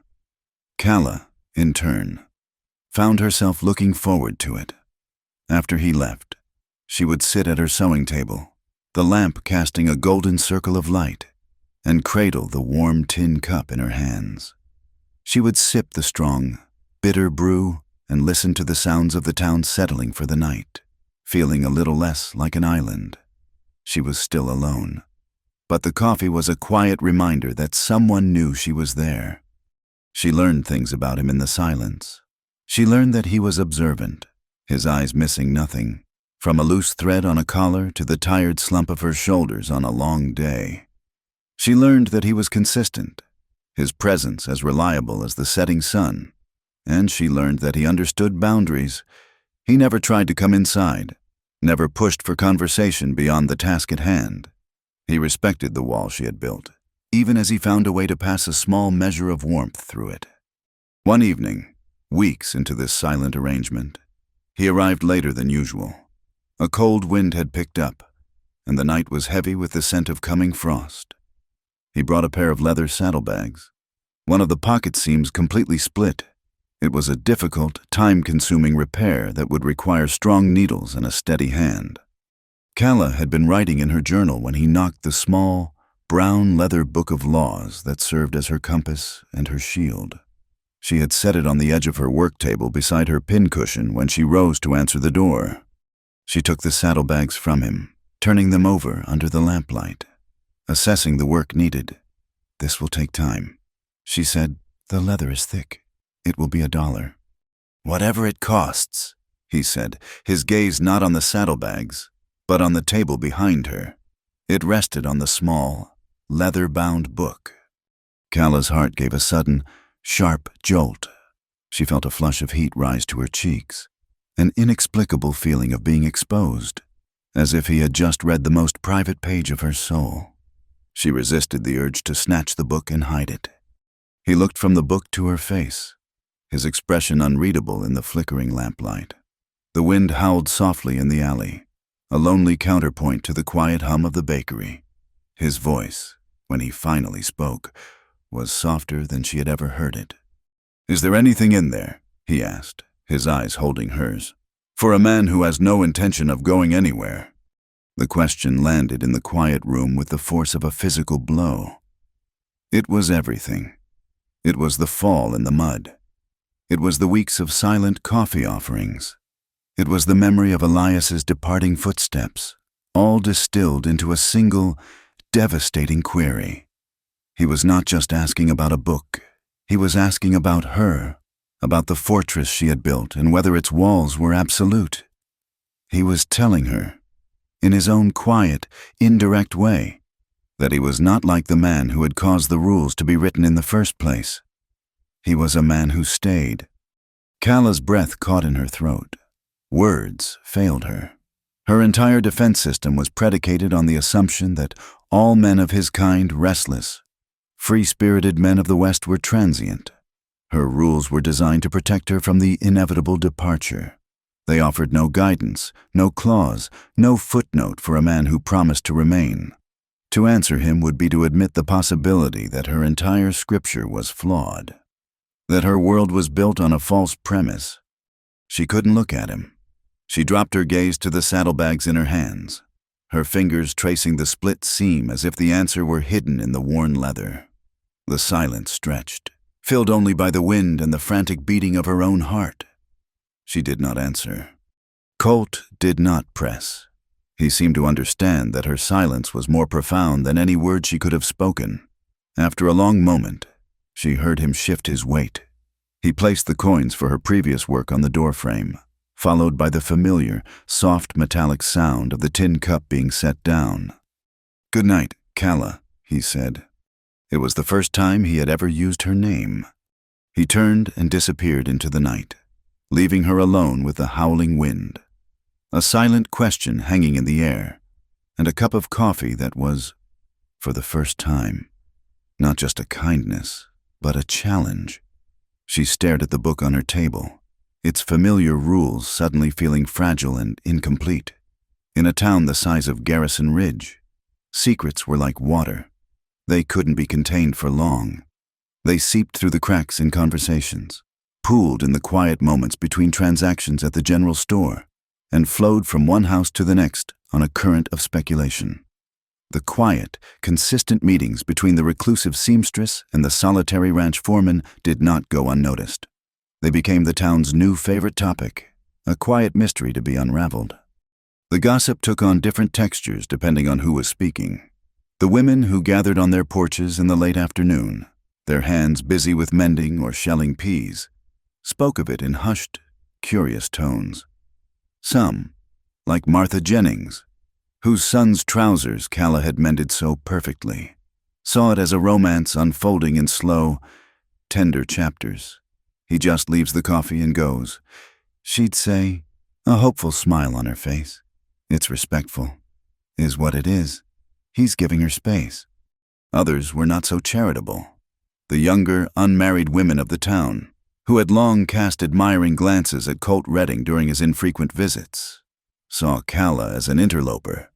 Calla, in turn, found herself looking forward to it. After he left, she would sit at her sewing table, the lamp casting a golden circle of light, and cradle the warm tin cup in her hands. She would sip the strong, bitter brew and listen to the sounds of the town settling for the night, feeling a little less like an island. She was still alone, but the coffee was a quiet reminder that someone knew she was there. She learned things about him in the silence. She learned that he was observant, his eyes missing nothing, from a loose thread on a collar to the tired slump of her shoulders on a long day. She learned that he was consistent, his presence as reliable as the setting sun, and she learned that he understood boundaries. He never tried to come inside, never pushed for conversation beyond the task at hand. He respected the wall she had built, even as he found a way to pass a small measure of warmth through it. One evening, weeks into this silent arrangement, he arrived later than usual. A cold wind had picked up, and the night was heavy with the scent of coming frost. He brought a pair of leather saddlebags. One of the pocket seams completely split. It was a difficult, time-consuming repair that would require strong needles and a steady hand. Calla had been writing in her journal when he knocked the small, brown leather book of laws that served as her compass and her shield. She had set it on the edge of her work table beside her pincushion when she rose to answer the door. She took the saddlebags from him, turning them over under the lamplight, assessing the work needed. "This will take time," she said. "The leather is thick. It will be $1. "Whatever it costs," he said, his gaze not on the saddlebags, but on the table behind her. It rested on the small, leather-bound book. Calla's heart gave a sudden, sharp jolt. She felt a flush of heat rise to her cheeks, an inexplicable feeling of being exposed, as if he had just read the most private page of her soul. She resisted the urge to snatch the book and hide it. He looked from the book to her face, his expression unreadable in the flickering lamplight. The wind howled softly in the alley, a lonely counterpoint to the quiet hum of the bakery. His voice, when he finally spoke, was softer than she had ever heard it. "Is there anything in there?" he asked, his eyes holding hers. "For a man who has no intention of going anywhere." The question landed in the quiet room with the force of a physical blow. It was everything. It was the fall in the mud. It was the weeks of silent coffee offerings. It was the memory of Elias's departing footsteps, all distilled into a single, devastating query. He was not just asking about a book. He was asking about her, about the fortress she had built and whether its walls were absolute. He was telling her, in his own quiet, indirect way, that he was not like the man who had caused the rules to be written in the first place. He was a man who stayed. Calla's breath caught in her throat. Words failed her. Her entire defense system was predicated on the assumption that all men of his kind restless, free-spirited men of the West were transient. Her rules were designed to protect her from the inevitable departure. They offered no guidance, no clause, no footnote for a man who promised to remain. To answer him would be to admit the possibility that her entire scripture was flawed, that her world was built on a false premise. She couldn't look at him. She dropped her gaze to the saddlebags in her hands, her fingers tracing the split seam as if the answer were hidden in the worn leather. The silence stretched, filled only by the wind and the frantic beating of her own heart. She did not answer. Colt did not press. He seemed to understand that her silence was more profound than any word she could have spoken. After a long moment, she heard him shift his weight. He placed the coins for her previous work on the doorframe, followed by the familiar, soft metallic sound of the tin cup being set down. "Good night, Calla," he said. It was the first time he had ever used her name. He turned and disappeared into the night, leaving her alone with the howling wind, a silent question hanging in the air, and a cup of coffee that was, for the first time, not just a kindness, but a challenge. She stared at the book on her table, its familiar rules suddenly feeling fragile and incomplete. In a town the size of Garrison Ridge, secrets were like water. They couldn't be contained for long. They seeped through the cracks in conversations, pooled in the quiet moments between transactions at the general store, and flowed from one house to the next on a current of speculation. The quiet, consistent meetings between the reclusive seamstress and the solitary ranch foreman did not go unnoticed. They became the town's new favorite topic, a quiet mystery to be unraveled. The gossip took on different textures depending on who was speaking. The women who gathered on their porches in the late afternoon, their hands busy with mending or shelling peas, spoke of it in hushed, curious tones. Some, like Martha Jennings, whose son's trousers Calla had mended so perfectly, saw it as a romance unfolding in slow, tender chapters. "He just leaves the coffee and goes," she'd say, a hopeful smile on her face. "It's respectful, is what it is. He's giving her space." Others were not so charitable. The younger, unmarried women of the town, who had long cast admiring glances at Colt Redding during his infrequent visits, saw Calla as an interloper,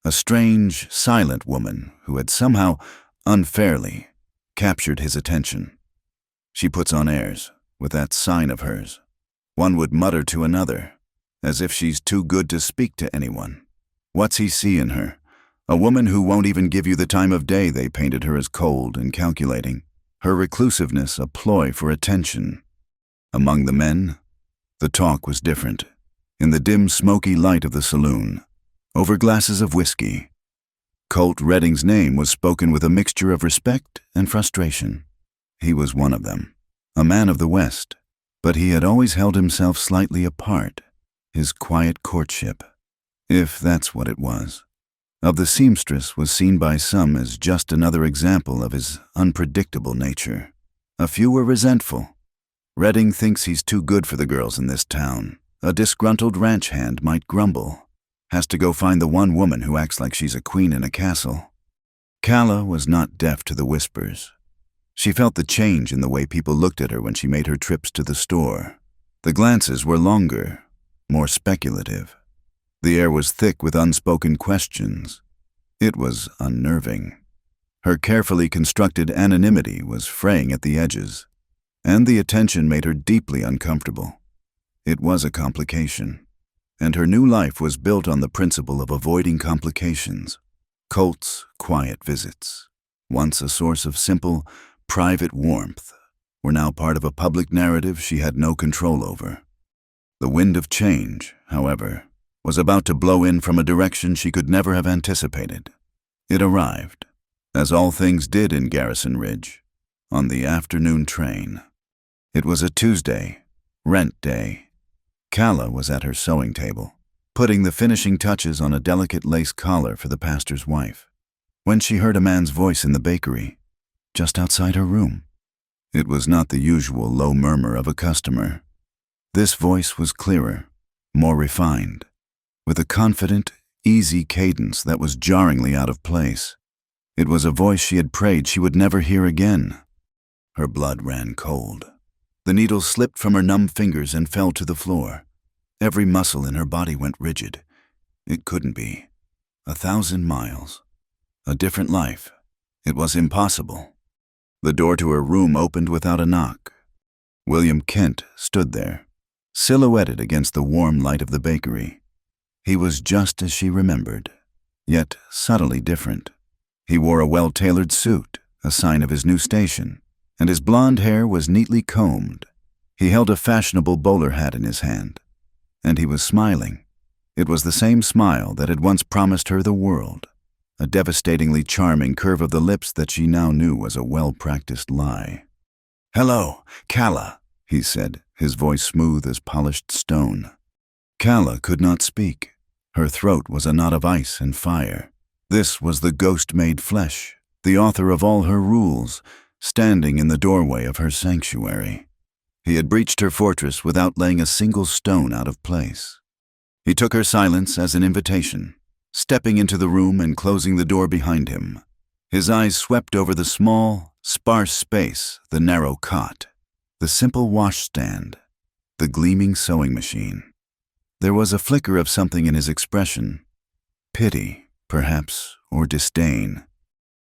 a strange, silent woman who had somehow, unfairly, captured his attention. "She puts on airs, with that sign of hers," one would mutter to another, "as if she's too good to speak to anyone. What's he see in her? A woman who won't even give you the time of day," they painted her as cold and calculating, her reclusiveness a ploy for attention. Among the men, the talk was different. In the dim, smoky light of the saloon, over glasses of whiskey, Colt Redding's name was spoken with a mixture of respect and frustration. He was one of them, a man of the West, but he had always held himself slightly apart, his quiet courtship, if that's what it was. of the seamstress was seen by some as just another example of his unpredictable nature. A few were resentful. Redding thinks he's too good for the girls in this town. A disgruntled ranch hand might grumble. Has to go find the one woman who acts like she's a queen in a castle. Calla was not deaf to the whispers. She felt the change in the way people looked at her when she made her trips to the store. The glances were longer, more speculative. The air was thick with unspoken questions. It was unnerving. Her carefully constructed anonymity was fraying at the edges, and the attention made her deeply uncomfortable. It was a complication, and her new life was built on the principle of avoiding complications. Colt's quiet visits, once a source of simple, private warmth, were now part of a public narrative she had no control over. The wind of change, however, was about to blow in from a direction she could never have anticipated. It arrived, as all things did in Garrison Ridge, on the afternoon train. It was a Tuesday, rent day. Calla was at her sewing table, putting the finishing touches on a delicate lace collar for the pastor's wife, when she heard a man's voice in the bakery, just outside her room. It was not the usual low murmur of a customer. This voice was clearer, more refined, with a confident, easy cadence that was jarringly out of place. It was a voice she had prayed she would never hear again. Her blood ran cold. The needle slipped from her numb fingers and fell to the floor. Every muscle in her body went rigid. It couldn't be. 1,000 miles. A different life. It was impossible. The door to her room opened without a knock. William Kent stood there, silhouetted against the warm light of the bakery. He was just as she remembered, yet subtly different. He wore a well-tailored suit, a sign of his new station, and his blonde hair was neatly combed. He held a fashionable bowler hat in his hand, and he was smiling. It was the same smile that had once promised her the world, a devastatingly charming curve of the lips that she now knew was a well-practiced lie. "Hello, Calla," he said, his voice smooth as polished stone. Calla could not speak. Her throat was a knot of ice and fire. This was the ghost-made flesh, the author of all her rules, standing in the doorway of her sanctuary. He had breached her fortress without laying a single stone out of place. He took her silence as an invitation, stepping into the room and closing the door behind him. His eyes swept over the small, sparse space, the narrow cot, the simple washstand, the gleaming sewing machine. There was a flicker of something in his expression, pity, perhaps, or disdain.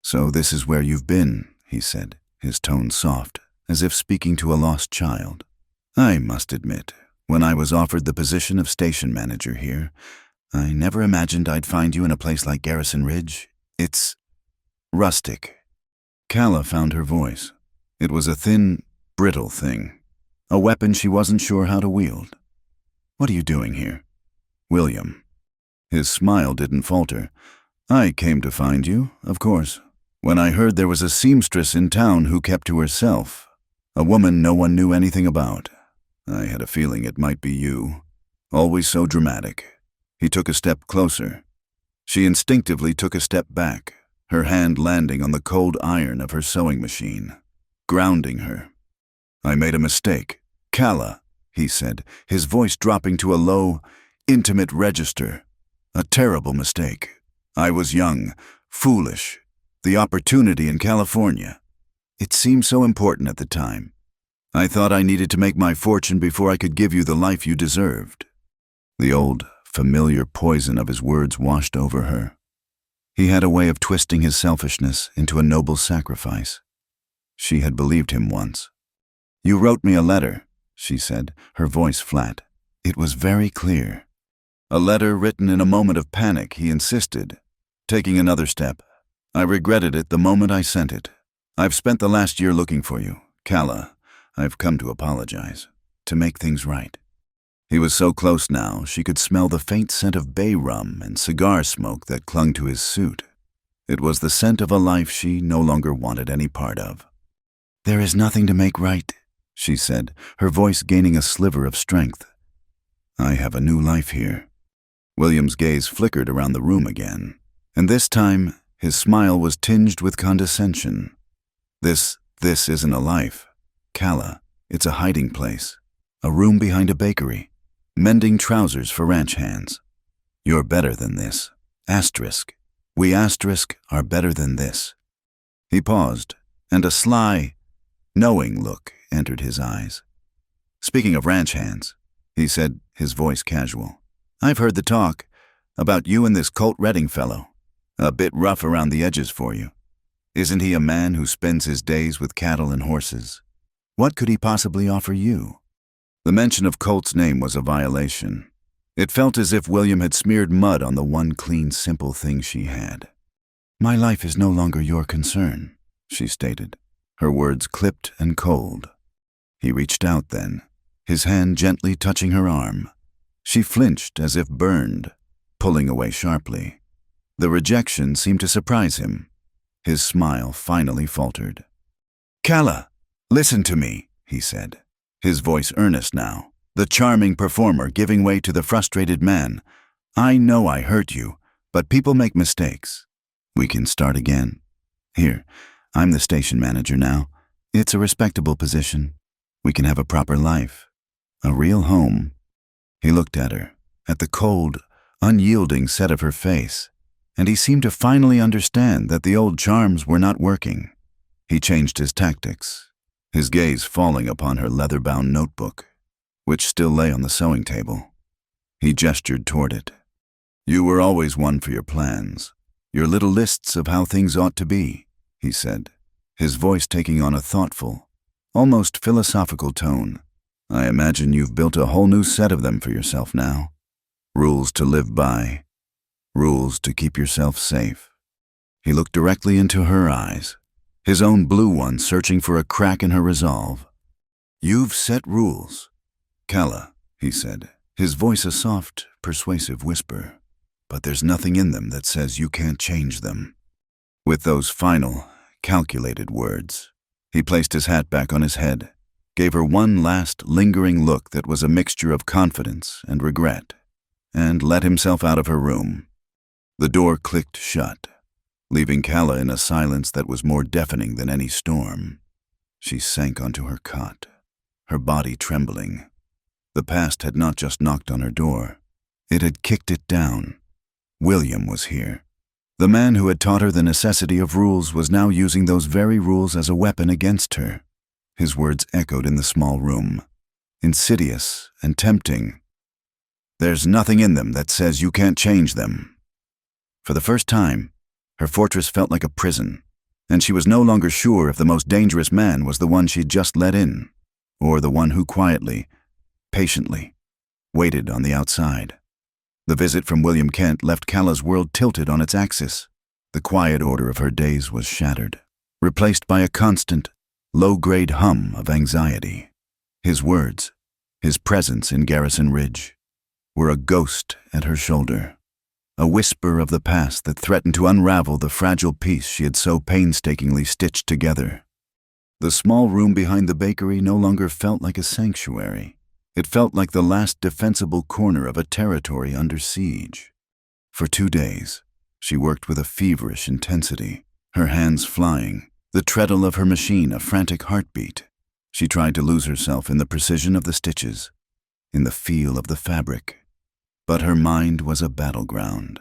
"So this is where you've been," he said, his tone soft, as if speaking to a lost child. "I must admit, when I was offered the position of station manager here, I never imagined I'd find you in a place like Garrison Ridge. It's rustic." Calla found her voice. It was a thin, brittle thing, a weapon she wasn't sure how to wield. "What are you doing here?" "William." His smile didn't falter. "I came to find you, of course, when I heard there was a seamstress in town who kept to herself, a woman no one knew anything about. I had a feeling it might be you. Always so dramatic." He took a step closer. She instinctively took a step back, her hand landing on the cold iron of her sewing machine, grounding her. "I made a mistake, Calla," he said, his voice dropping to a low, intimate register. "A terrible mistake. I was young, foolish. The opportunity in California. It seemed so important at the time. I thought I needed to make my fortune before I could give you the life you deserved." The old, familiar poison of his words washed over her. He had a way of twisting his selfishness into a noble sacrifice. She had believed him once. "You wrote me a letter," she said, her voice flat. It was very clear. "A letter written in a moment of panic," he insisted, taking another step. "I regretted it the moment I sent it. I've spent the last year looking for you, Calla. I've come to apologize, to make things right." He was so close now, she could smell the faint scent of bay rum and cigar smoke that clung to his suit. It was the scent of a life she no longer wanted any part of. "There is nothing to make right," she said, her voice gaining a sliver of strength. "I have a new life here." William's gaze flickered around the room again, And this time, his smile was tinged with condescension. This isn't a life, Calla. It's a hiding place. A room behind a bakery. Mending trousers for ranch hands. You're better than this. Asterisk. We asterisk are better than this. He paused, and a sly, knowing look entered his eyes. Speaking of ranch hands, he said, his voice casual, I've heard the talk about you and this Colt Redding fellow. A bit rough around the edges for you. Isn't he a man who spends his days with cattle and horses? What could he possibly offer you? The mention of Colt's name was a violation. It felt as if William had smeared mud on the one clean, simple thing she had. My life is no longer your concern, she stated, her words clipped and cold. He reached out then, his hand gently touching her arm. She flinched as if burned, pulling away sharply. The rejection seemed to surprise him. His smile finally faltered. Calla, listen to me, he said, his voice earnest now, the charming performer giving way to the frustrated man. I know I hurt you, but people make mistakes. We can start again. Here, I'm the station manager now. It's a respectable position. We can have a proper life. A real home. He looked at her, at the cold, unyielding set of her face, and he seemed to finally understand that the old charms were not working. He changed his tactics, his gaze falling upon her leather-bound notebook, which still lay on the sewing table. He gestured toward it. You were always one for your plans, your little lists of how things ought to be, he said, his voice taking on a thoughtful, almost philosophical tone. I imagine you've built a whole new set of them for yourself now. Rules to live by, rules to keep yourself safe. He looked directly into her eyes, his own blue ones searching for a crack in her resolve. You've set rules, Calla, he said, his voice a soft, persuasive whisper, but there's nothing in them that says you can't change them. With those final, calculated words, he placed his hat back on his head, gave her one last lingering look that was a mixture of confidence and regret, and let himself out of her room. The door clicked shut, leaving Calla in a silence that was more deafening than any storm. She sank onto her cot, her body trembling. The past had not just knocked on her door, it had kicked it down. William was here. The man who had taught her the necessity of rules was now using those very rules as a weapon against her. His words echoed in the small room, insidious and tempting. There's nothing in them that says you can't change them. For the first time, her fortress felt like a prison, and she was no longer sure if the most dangerous man was the one she'd just let in, or the one who quietly, patiently, waited on the outside. The visit from William Kent left Calla's world tilted on its axis. The quiet order of her days was shattered, replaced by a constant, low-grade hum of anxiety. His words, his presence in Garrison Ridge, were a ghost at her shoulder, a whisper of the past that threatened to unravel the fragile piece she had so painstakingly stitched together. The small room behind the bakery no longer felt like a sanctuary. It felt like the last defensible corner of a territory under siege. For 2 days, she worked with a feverish intensity, her hands flying, the treadle of her machine a frantic heartbeat. She tried to lose herself in the precision of the stitches, in the feel of the fabric. But her mind was a battleground.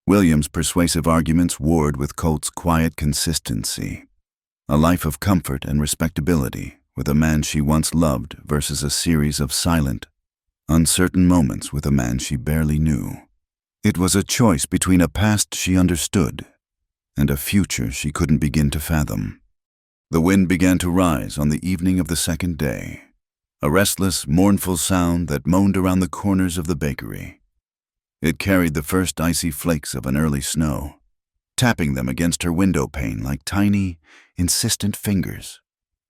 William's persuasive arguments warred with Colt's quiet consistency. A life of comfort and respectability with a man she once loved versus a series of silent, uncertain moments with a man she barely knew. It was a choice between a past she understood and a future she couldn't begin to fathom. The wind began to rise on the evening of the second day, a restless, mournful sound that moaned around the corners of the bakery. It carried the first icy flakes of an early snow, tapping them against her window pane like tiny, insistent fingers.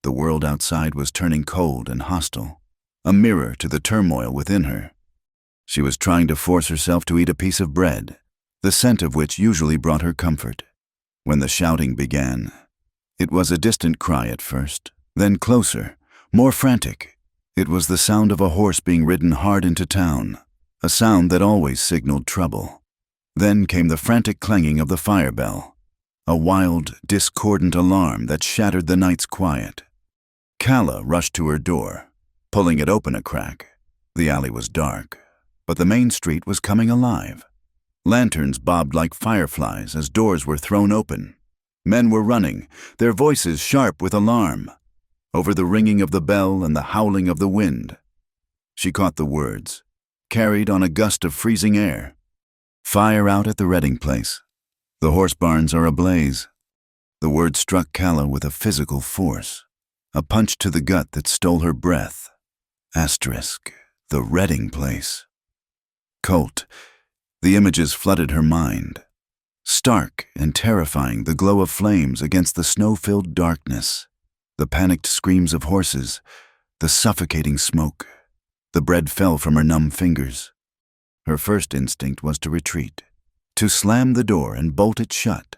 The world outside was turning cold and hostile, a mirror to the turmoil within her. She was trying to force herself to eat a piece of bread, the scent of which usually brought her comfort. When the shouting began, it was a distant cry at first, then closer, more frantic. It was the sound of a horse being ridden hard into town, a sound that always signaled trouble. Then came the frantic clanging of the fire bell, a wild, discordant alarm that shattered the night's quiet. Calla rushed to her door, pulling it open a crack. The alley was dark, but the main street was coming alive. Lanterns bobbed like fireflies as doors were thrown open. Men were running, their voices sharp with alarm, over the ringing of the bell and the howling of the wind. She caught the words, carried on a gust of freezing air. Fire out at the Redding place. The horse barns are ablaze. The word struck Calla with a physical force, a punch to the gut that stole her breath. Asterisk, the Redding place. Colt. The images flooded her mind. Stark and terrifying, the glow of flames against the snow-filled darkness, the panicked screams of horses, the suffocating smoke. The bread fell from her numb fingers. Her first instinct was to retreat, to slam the door and bolt it shut.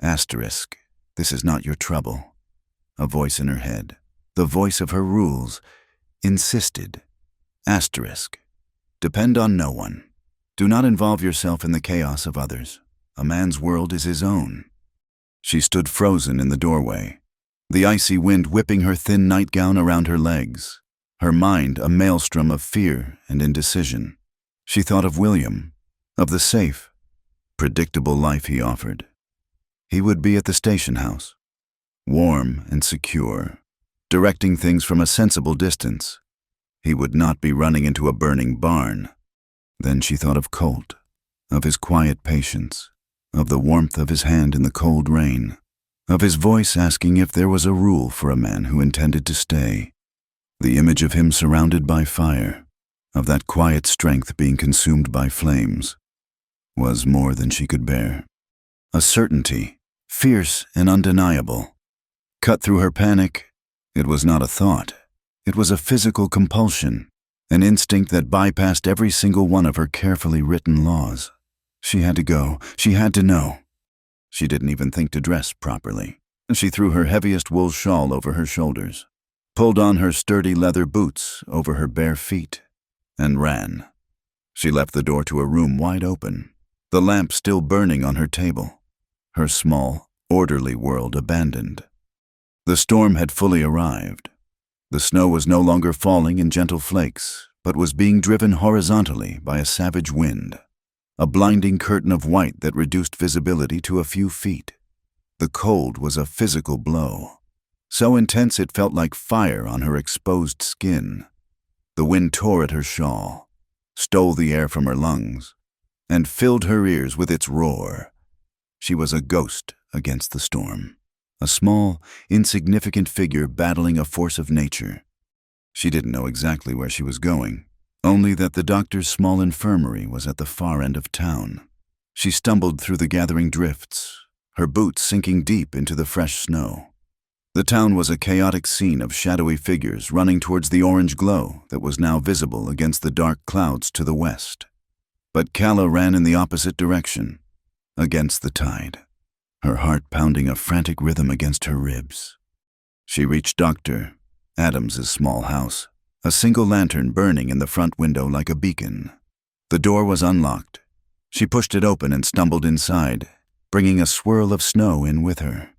Asterisk, this is not your trouble. A voice in her head, the voice of her rules, insisted. Asterisk, depend on no one. Do not involve yourself in the chaos of others. A man's world is his own. She stood frozen in the doorway, the icy wind whipping her thin nightgown around her legs, her mind a maelstrom of fear and indecision. She thought of William, of the safe, predictable life he offered. He would be at the station house, warm and secure, directing things from a sensible distance. He would not be running into a burning barn. Then she thought of Colt, of his quiet patience, of the warmth of his hand in the cold rain, of his voice asking if there was a rule for a man who intended to stay. The image of him surrounded by fire, of that quiet strength being consumed by flames, was more than she could bear. A certainty, fierce and undeniable, cut through her panic. It was not a thought. It was a physical compulsion, an instinct that bypassed every single one of her carefully written laws. She had to go. She had to know. She didn't even think to dress properly. She threw her heaviest wool shawl over her shoulders, pulled on her sturdy leather boots over her bare feet, and ran. She left the door to a room wide open, the lamp still burning on her table, her small, orderly world abandoned. The storm had fully arrived. The snow was no longer falling in gentle flakes, but was being driven horizontally by a savage wind, a blinding curtain of white that reduced visibility to a few feet. The cold was a physical blow, so intense it felt like fire on her exposed skin. The wind tore at her shawl, stole the air from her lungs, and filled her ears with its roar. She was a ghost against the storm, a small, insignificant figure battling a force of nature. She didn't know exactly where she was going, only that the doctor's small infirmary was at the far end of town. She stumbled through the gathering drifts, her boots sinking deep into the fresh snow. The town was a chaotic scene of shadowy figures running towards the orange glow that was now visible against the dark clouds to the west. But Calla ran in the opposite direction, against the tide, her heart pounding a frantic rhythm against her ribs. She reached Dr. Adams's small house, a single lantern burning in the front window like a beacon. The door was unlocked. She pushed it open and stumbled inside, bringing a swirl of snow in with her.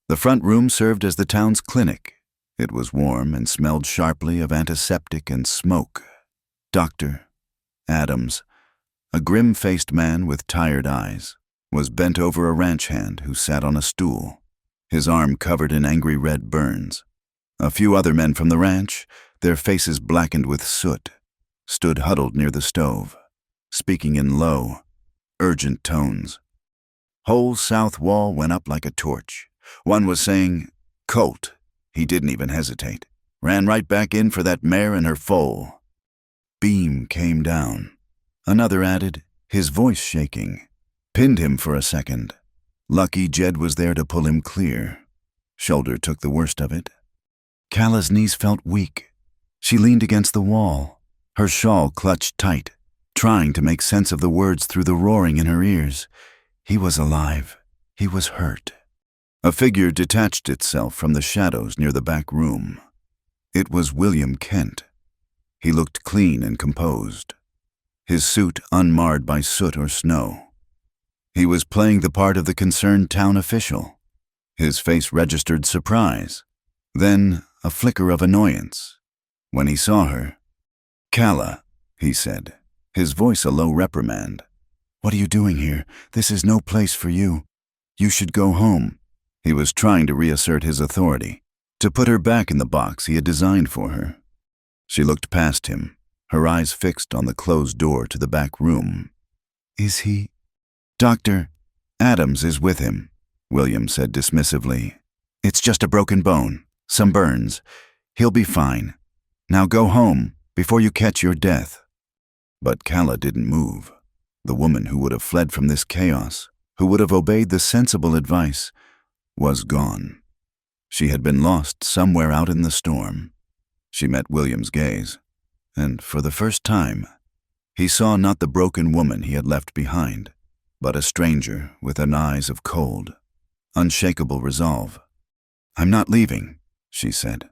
The front room served as the town's clinic. It was warm and smelled sharply of antiseptic and smoke. Dr. Adams, a grim-faced man with tired eyes, was bent over a ranch hand who sat on a stool, his arm covered in angry red burns. A few other men from the ranch, their faces blackened with soot, stood huddled near the stove, speaking in low, urgent tones. Whole south wall went up like a torch. One was saying, "Colt." He didn't even hesitate. Ran right back in for that mare and her foal. Beam came down. Another added, his voice shaking. Pinned him for a second. Lucky Jed was there to pull him clear. Shoulder took the worst of it. Calla's knees felt weak. She leaned against the wall, her shawl clutched tight, trying to make sense of the words through the roaring in her ears. He was alive. He was hurt. A figure detached itself from the shadows near the back room. It was William Kent. He looked clean and composed, his suit unmarred by soot or snow. He was playing the part of the concerned town official. His face registered surprise, then a flicker of annoyance. When he saw her, "Calla," he said, his voice a low reprimand. "What are you doing here? This is no place for you. You should go home." He was trying to reassert his authority, to put her back in the box he had designed for her. She looked past him, her eyes fixed on the closed door to the back room. "Is he?" "Dr. Adams is with him," William said dismissively. "It's just a broken bone, some burns. He'll be fine. Now go home before you catch your death." But Calla didn't move. The woman who would have fled from this chaos, who would have obeyed the sensible advice, was gone. She had been lost somewhere out in the storm. She met William's gaze, and for the first time, he saw not the broken woman he had left behind, but a stranger with an eyes of cold, unshakable resolve. "I'm not leaving," she said.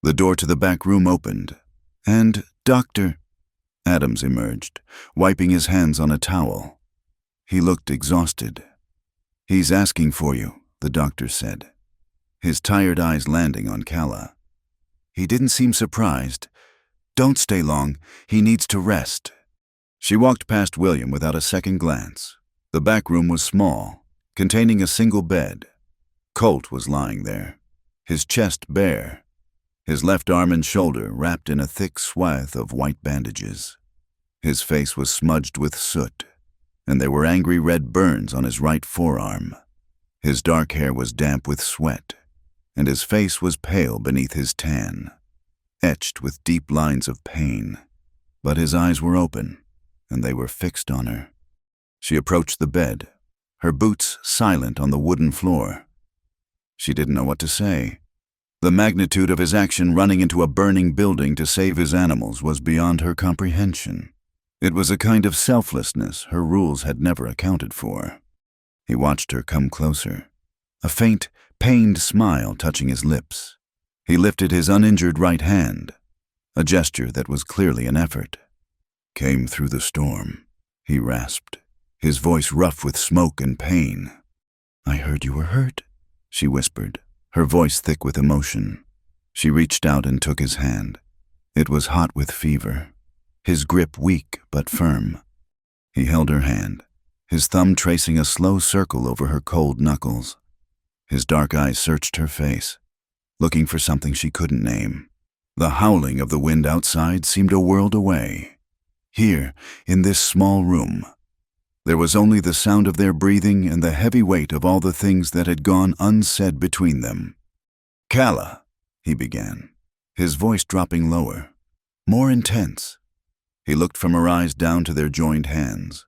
The door to the back room opened, and Dr. Adams emerged, wiping his hands on a towel. He looked exhausted. "He's asking for you," the doctor said, his tired eyes landing on Calla. He didn't seem surprised. "Don't stay long. He needs to rest." She walked past William without a second glance. The back room was small, containing a single bed. Colt was lying there, his chest bare, his left arm and shoulder wrapped in a thick swath of white bandages. His face was smudged with soot, and there were angry red burns on his right forearm. His dark hair was damp with sweat, and his face was pale beneath his tan, etched with deep lines of pain. But his eyes were open, and they were fixed on her. She approached the bed, her boots silent on the wooden floor. She didn't know what to say. The magnitude of his action running into a burning building to save his animals was beyond her comprehension. It was a kind of selflessness her rules had never accounted for. He watched her come closer, a faint, pained smile touching his lips. He lifted his uninjured right hand, a gesture that was clearly an effort. "Came through the storm," he rasped, his voice rough with smoke and pain. "I heard you were hurt," she whispered, her voice thick with emotion. She reached out and took his hand. It was hot with fever, his grip weak but firm. He held her hand, his thumb tracing a slow circle over her cold knuckles. His dark eyes searched her face, looking for something she couldn't name. The howling of the wind outside seemed a world away. Here, in this small room, there was only the sound of their breathing and the heavy weight of all the things that had gone unsaid between them. "Calla," he began, his voice dropping lower, more intense. He looked from her eyes down to their joined hands,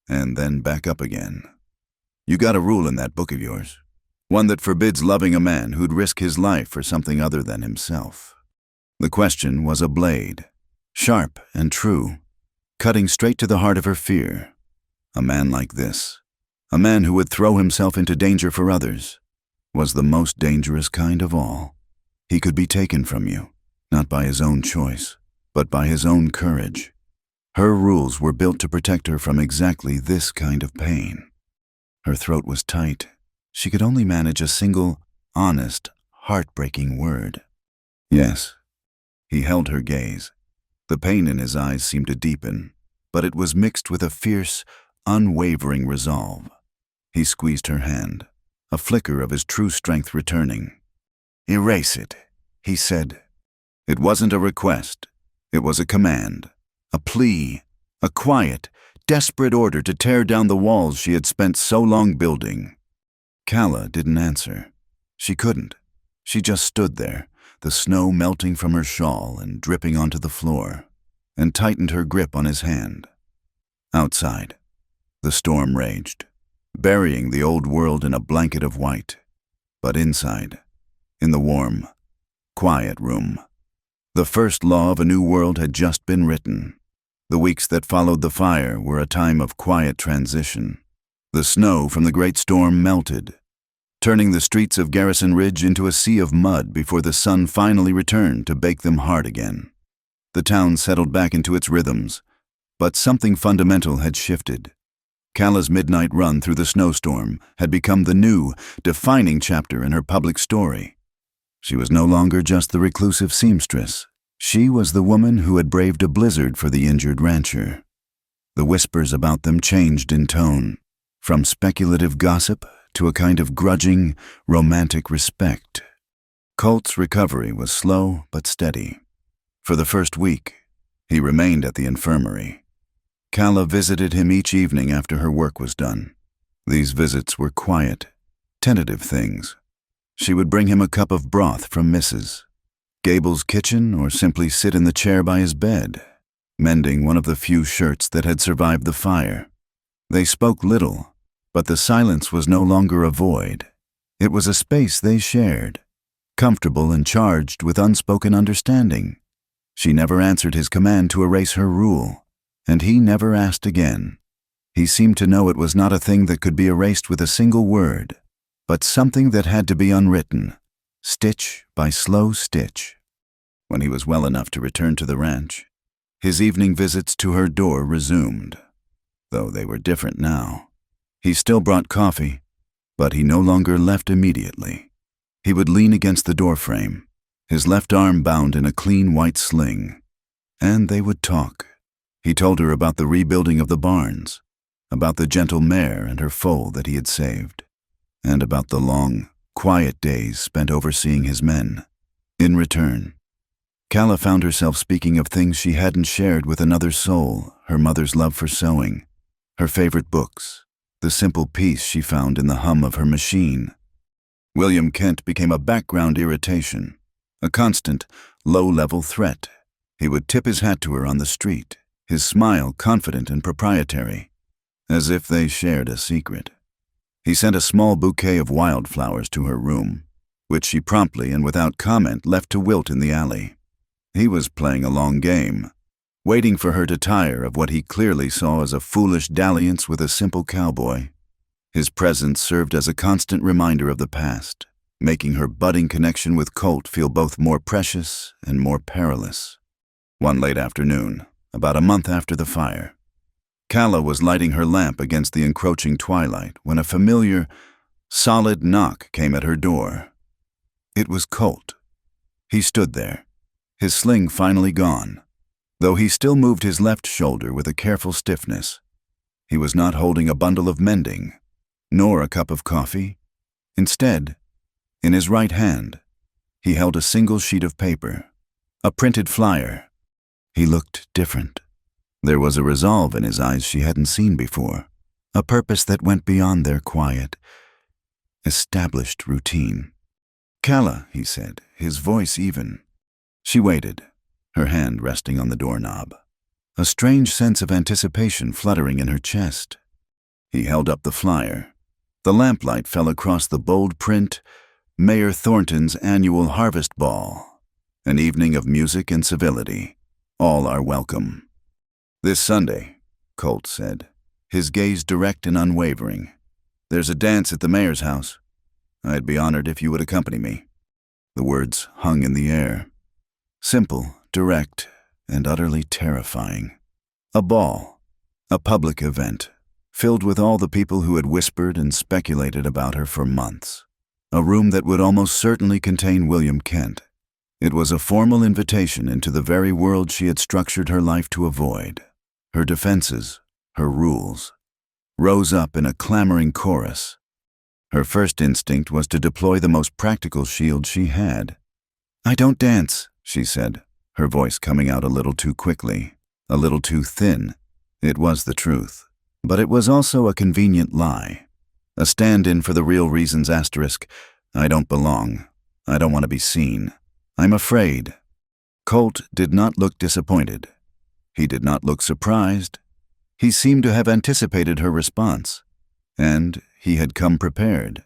and then back up again. "You got a rule in that book of yours, one that forbids loving a man who'd risk his life for something other than himself." The question was a blade, sharp and true, cutting straight to the heart of her fear. A man like this, a man who would throw himself into danger for others, was the most dangerous kind of all. He could be taken from you, not by his own choice, but by his own courage. Her rules were built to protect her from exactly this kind of pain. Her throat was tight. She could only manage a single, honest, heartbreaking word. "Yes." He held her gaze. The pain in his eyes seemed to deepen, but it was mixed with a fierce, unwavering resolve. He squeezed her hand, a flicker of his true strength returning. "Erase it," he said. It wasn't a request. It was a command, a plea, a quiet, desperate order to tear down the walls she had spent so long building. Calla didn't answer. She couldn't. She just stood there, the snow melting from her shawl and dripping onto the floor, and tightened her grip on his hand. Outside, the storm raged, burying the old world in a blanket of white. But inside, in the warm, quiet room, the first law of a new world had just been written. The weeks that followed the fire were a time of quiet transition. The snow from the great storm melted, turning the streets of Garrison Ridge into a sea of mud before the sun finally returned to bake them hard again. The town settled back into its rhythms, but something fundamental had shifted. Calla's midnight run through the snowstorm had become the new, defining chapter in her public story. She was no longer just the reclusive seamstress. She was the woman who had braved a blizzard for the injured rancher. The whispers about them changed in tone, from speculative gossip to a kind of grudging, romantic respect. Colt's recovery was slow but steady. For the first week, he remained at the infirmary. Calla visited him each evening after her work was done. These visits were quiet, tentative things. She would bring him a cup of broth from Mrs. Gable's kitchen or simply sit in the chair by his bed, mending one of the few shirts that had survived the fire. They spoke little, but the silence was no longer a void. It was a space they shared, comfortable and charged with unspoken understanding. She never answered his command to erase her rule, and he never asked again. He seemed to know it was not a thing that could be erased with a single word, but something that had to be unwritten, stitch by slow stitch. When he was well enough to return to the ranch, his evening visits to her door resumed, though they were different now. He still brought coffee, but he no longer left immediately. He would lean against the doorframe, his left arm bound in a clean white sling, and they would talk. He told her about the rebuilding of the barns, about the gentle mare and her foal that he had saved, and about the long, quiet days spent overseeing his men. In return, Calla found herself speaking of things she hadn't shared with another soul: her mother's love for sewing, her favorite books, the simple peace she found in the hum of her machine. William Kent became a background irritation, a constant, low-level threat. He would tip his hat to her on the street, his smile confident and proprietary, as if they shared a secret. He sent a small bouquet of wildflowers to her room, which she promptly and without comment left to wilt in the alley. He was playing a long game, waiting for her to tire of what he clearly saw as a foolish dalliance with a simple cowboy. His presence served as a constant reminder of the past, making her budding connection with Colt feel both more precious and more perilous. One late afternoon, about a month after the fire, Calla was lighting her lamp against the encroaching twilight when a familiar, solid knock came at her door. It was Colt. He stood there, his sling finally gone, though he still moved his left shoulder with a careful stiffness. He was not holding a bundle of mending, nor a cup of coffee. Instead, in his right hand, he held a single sheet of paper, a printed flyer. He looked different. There was a resolve in his eyes she hadn't seen before, a purpose that went beyond their quiet, established routine. "Calla," he said, his voice even. She waited, her hand resting on the doorknob, a strange sense of anticipation fluttering in her chest. He held up the flyer. The lamplight fell across the bold print, Mayor Thornton's annual harvest ball, an evening of music and civility. All are welcome. "This Sunday," Colt said, his gaze direct and unwavering. "There's a dance at the mayor's house. I'd be honored if you would accompany me." The words hung in the air. Simple, direct, and utterly terrifying. A ball, a public event, filled with all the people who had whispered and speculated about her for months. A room that would almost certainly contain William Kent. It was a formal invitation into the very world she had structured her life to avoid. Her defenses, her rules, rose up in a clamoring chorus. Her first instinct was to deploy the most practical shield she had. "I don't dance," she said, her voice coming out a little too quickly, a little too thin. It was the truth, but it was also a convenient lie. A stand-in for the real reasons asterisk. "I don't belong. I don't want to be seen. I'm afraid." Colt did not look disappointed. He did not look surprised. He seemed to have anticipated her response, and he had come prepared.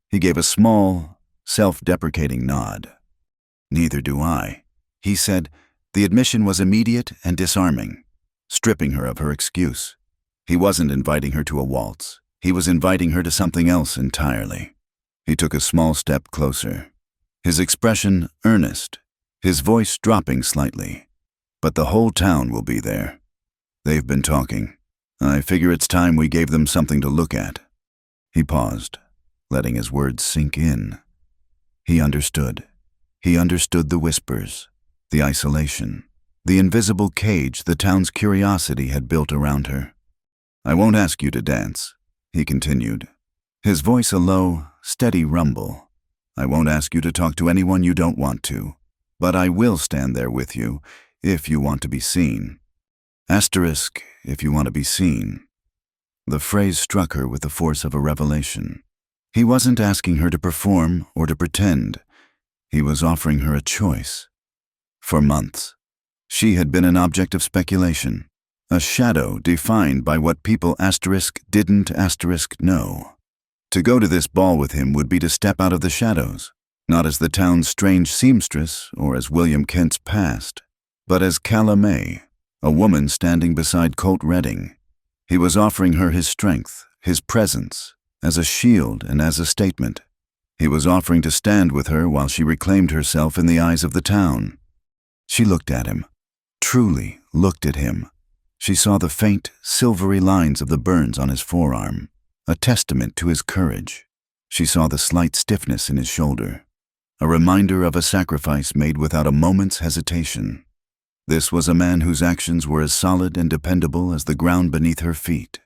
He gave a small, self-deprecating nod. "Neither do I," he said. The admission was immediate and disarming, stripping her of her excuse. He wasn't inviting her to a waltz. He was inviting her to something else entirely. He took a small step closer, his expression earnest, his voice dropping slightly. "But the whole town will be there. They've been talking. I figure it's time we gave them something to look at." He paused, letting his words sink in. He understood. He understood the whispers, the isolation, the invisible cage the town's curiosity had built around her. "I won't ask you to dance," he continued, his voice a low, steady rumble. "I won't ask you to talk to anyone you don't want to, but I will stand there with you if you want to be seen. Asterisk, if you want to be seen." The phrase struck her with the force of a revelation. He wasn't asking her to perform or to pretend. He was offering her a choice. For months, she had been an object of speculation, a shadow defined by what people didn't know. To go to this ball with him would be to step out of the shadows, not as the town's strange seamstress or as William Kent's past, but as Calla May, a woman standing beside Colt Redding. He was offering her his strength, his presence, as a shield and as a statement. He was offering to stand with her while she reclaimed herself in the eyes of the town. She looked at him, truly looked at him. She saw the faint, silvery lines of the burns on his forearm, a testament to his courage. She saw the slight stiffness in his shoulder, a reminder of a sacrifice made without a moment's hesitation. This was a man whose actions were as solid and dependable as the ground beneath her feet.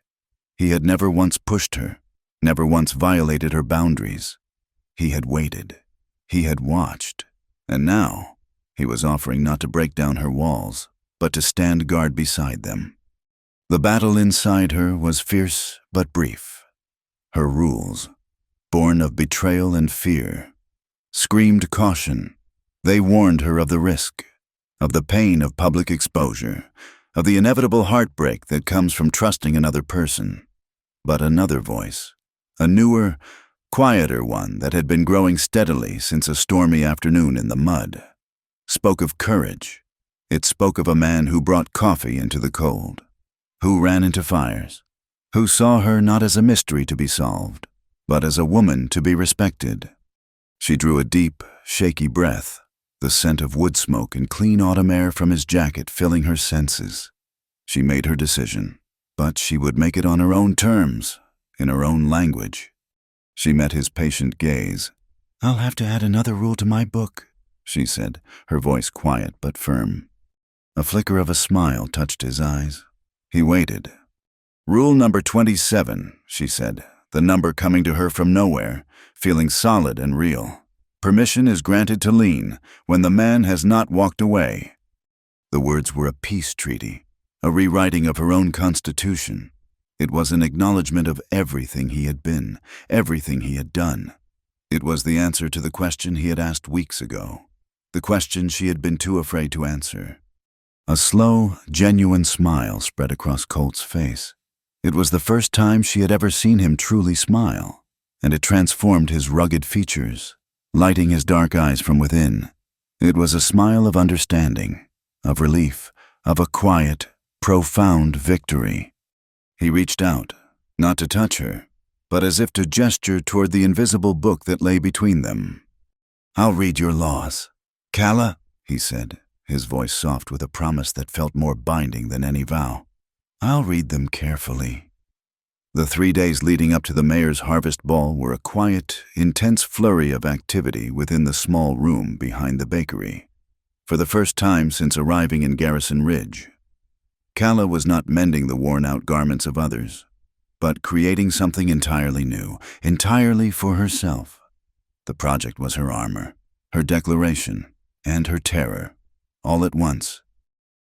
He had never once pushed her, never once violated her boundaries. He had waited. He had watched. And now, he was offering not to break down her walls, but to stand guard beside them. The battle inside her was fierce but brief. Her rules, born of betrayal and fear, screamed caution. They warned her of the risk, of the pain of public exposure, of the inevitable heartbreak that comes from trusting another person. But another voice, a newer, quieter one that had been growing steadily since a stormy afternoon in the mud, spoke of courage. It spoke of a man who brought coffee into the cold, who ran into fires, who saw her not as a mystery to be solved, but as a woman to be respected. She drew a deep, shaky breath, the scent of wood smoke and clean autumn air from his jacket filling her senses. She made her decision, but she would make it on her own terms, in her own language. She met his patient gaze. "I'll have to add another rule to my book," she said, her voice quiet but firm. A flicker of a smile touched his eyes. He waited. "Rule number 27, she said, the number coming to her from nowhere, feeling solid and real. Permission is granted to lean when the man has not walked away." The words were a peace treaty, a rewriting of her own constitution. It was an acknowledgement of everything he had been, everything he had done. It was the answer to the question he had asked weeks ago, the question she had been too afraid to answer. A slow, genuine smile spread across Colt's face. It was the first time she had ever seen him truly smile, and it transformed his rugged features, lighting his dark eyes from within. It was a smile of understanding, of relief, of a quiet, profound victory. He reached out, not to touch her, but as if to gesture toward the invisible book that lay between them. "I'll read your laws. Calla," he said, his voice soft with a promise that felt more binding than any vow. "I'll read them carefully." The 3 days leading up to the mayor's harvest ball were a quiet, intense flurry of activity within the small room behind the bakery. For the first time since arriving in Garrison Ridge, Calla was not mending the worn-out garments of others, but creating something entirely new, entirely for herself. The project was her armor, her declaration, and her terror, all at once.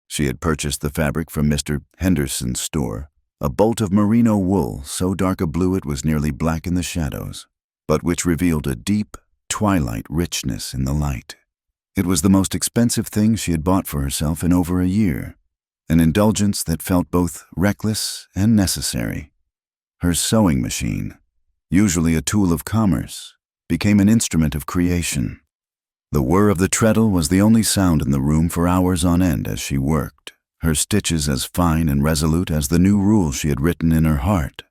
She had purchased the fabric from Mr. Henderson's store, a bolt of merino wool so dark a blue it was nearly black in the shadows, but which revealed a deep, twilight richness in the light. It was the most expensive thing she had bought for herself in over a year, an indulgence that felt both reckless and necessary. Her sewing machine, usually a tool of commerce, became an instrument of creation. The whir of the treadle was the only sound in the room for hours on end as she worked, her stitches as fine and resolute as the new rules she had written in her heart.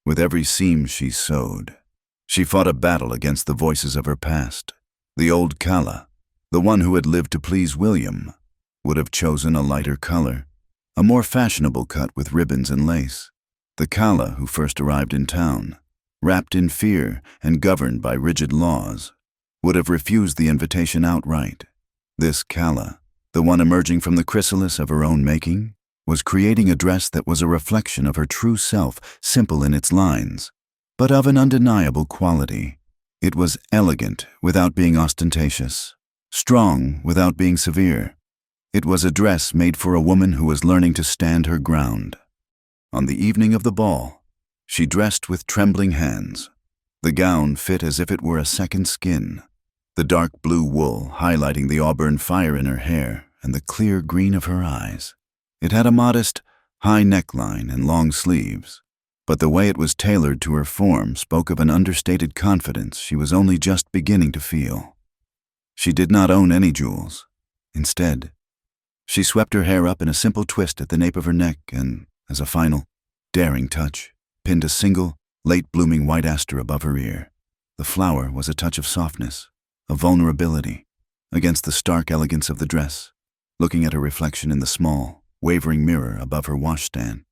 With every seam she sewed, she fought a battle against the voices of her past. The old Calla, the one who had lived to please William, would have chosen a lighter color, a more fashionable cut with ribbons and lace. The Kala who first arrived in town, wrapped in fear and governed by rigid laws, would have refused the invitation outright. This Kala, the one emerging from the chrysalis of her own making, was creating a dress that was a reflection of her true self, simple in its lines, but of an undeniable quality. It was elegant without being ostentatious, strong without being severe. It was a dress made for a woman who was learning to stand her ground. On the evening of the ball, she dressed with trembling hands. The gown fit as if it were a second skin, the dark blue wool highlighting the auburn fire in her hair and the clear green of her eyes. It had a modest, high neckline and long sleeves, but the way it was tailored to her form spoke of an understated confidence she was only just beginning to feel. She did not own any jewels. Instead, she swept her hair up in a simple twist at the nape of her neck and, as a final, daring touch, pinned a single, late-blooming white aster above her ear. The flower was a touch of softness, of vulnerability, against the stark elegance of the dress. Looking at her reflection in the small, wavering mirror above her washstand,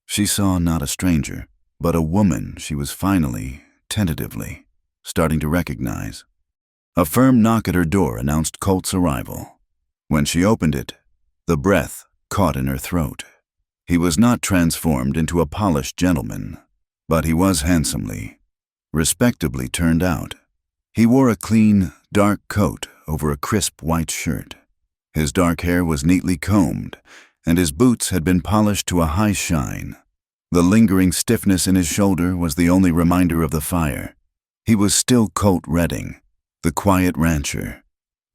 she saw not a stranger, but a woman she was finally, tentatively, starting to recognize. A firm knock at her door announced Colt's arrival. When she opened it, the breath caught in her throat. He was not transformed into a polished gentleman, but he was handsomely, respectably turned out. He wore a clean, dark coat over a crisp white shirt. His dark hair was neatly combed, and his boots had been polished to a high shine. The lingering stiffness in his shoulder was the only reminder of the fire. He was still Colt Redding, the quiet rancher,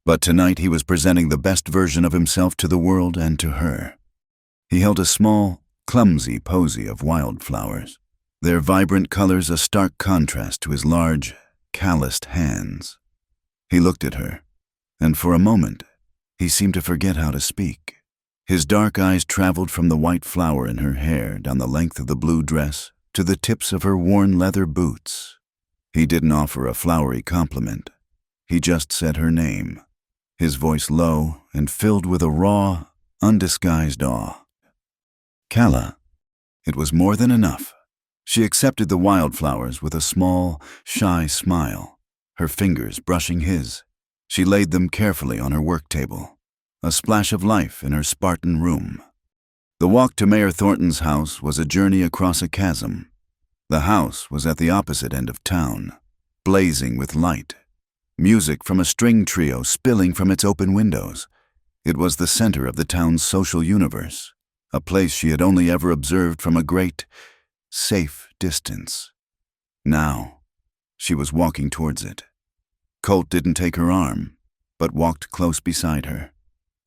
but tonight he was presenting the best version of himself to the world and to her. He held a small, clumsy posy of wildflowers, their vibrant colors a stark contrast to his large, calloused hands. He looked at her, and for a moment, he seemed to forget how to speak. His dark eyes traveled from the white flower in her hair down the length of the blue dress to the tips of her worn leather boots. He didn't offer a flowery compliment. He just said her name, his voice low and filled with a raw, undisguised awe. Kala. It was more than enough. She accepted the wildflowers with a small, shy smile, her fingers brushing his. She laid them carefully on her work table, a splash of life in her Spartan room. The walk to Mayor Thornton's house was a journey across a chasm. The house was at the opposite end of town, blazing with light, music from a string trio spilling from its open windows. It was the center of the town's social universe, a place she had only ever observed from a great, safe distance. Now, she was walking towards it. Colt didn't take her arm, but walked close beside her,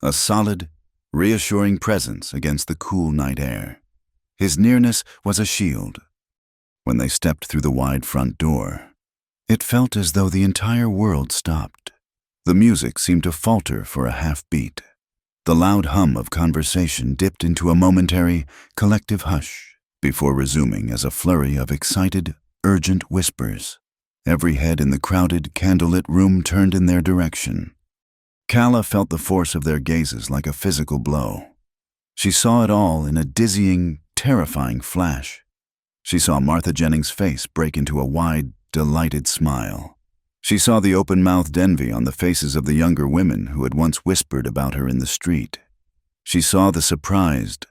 a solid, reassuring presence against the cool night air. His nearness was a shield. When they stepped through the wide front door, it felt as though the entire world stopped. The music seemed to falter for a half-beat. The loud hum of conversation dipped into a momentary, collective hush before resuming as a flurry of excited, urgent whispers. Every head in the crowded, candlelit room turned in their direction. Kala felt the force of their gazes like a physical blow. She saw it all in a dizzying, terrifying flash. She saw Martha Jennings' face break into a wide, delighted smile. She saw the open-mouthed envy on the faces of the younger women who had once whispered about her in the street. She saw the surprised,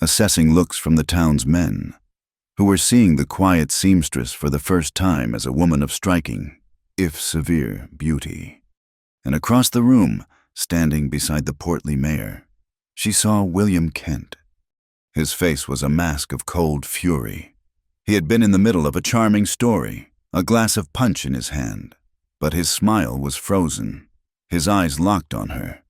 assessing looks from the town's men, who were seeing the quiet seamstress for the first time as a woman of striking, if severe, beauty. And across the room, standing beside the portly mayor, she saw William Kent. His face was a mask of cold fury. He had been in the middle of a charming story, a glass of punch in his hand, but his smile was frozen, his eyes locked on her.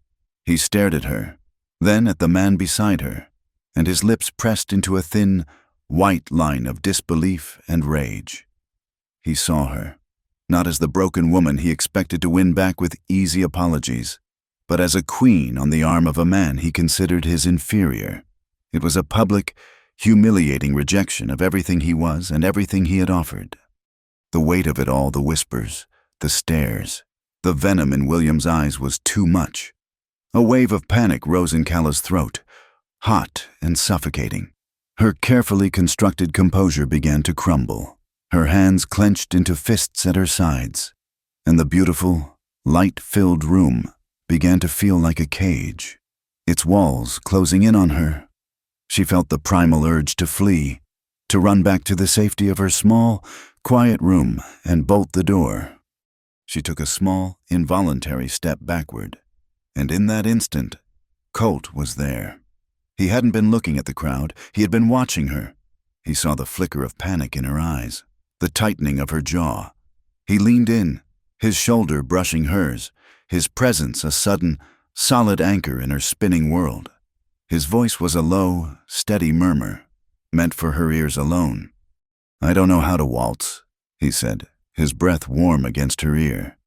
He stared at her, then at the man beside her, and his lips pressed into a thin, white line of disbelief and rage. He saw her, not as the broken woman he expected to win back with easy apologies, but as a queen on the arm of a man he considered his inferior. It was a public, humiliating rejection of everything he was and everything he had offered. The weight of it all, the whispers, the stares, the venom in William's eyes was too much. A wave of panic rose in Kala's throat. hot and suffocating. Her carefully constructed composure began to crumble. Her hands clenched into fists at her sides, and the beautiful, light-filled room began to feel like a cage, its walls closing in on her. She felt the primal urge to flee, to run back to the safety of her small, quiet room and bolt the door. She took a small, involuntary step backward, and in that instant, Colt was there. He hadn't been looking at the crowd, he had been watching her. He saw the flicker of panic in her eyes, the tightening of her jaw. He leaned in, his shoulder brushing hers, his presence a sudden, solid anchor in her spinning world. His voice was a low, steady murmur, meant for her ears alone. "I don't know how to waltz," he said, his breath warm against her ear.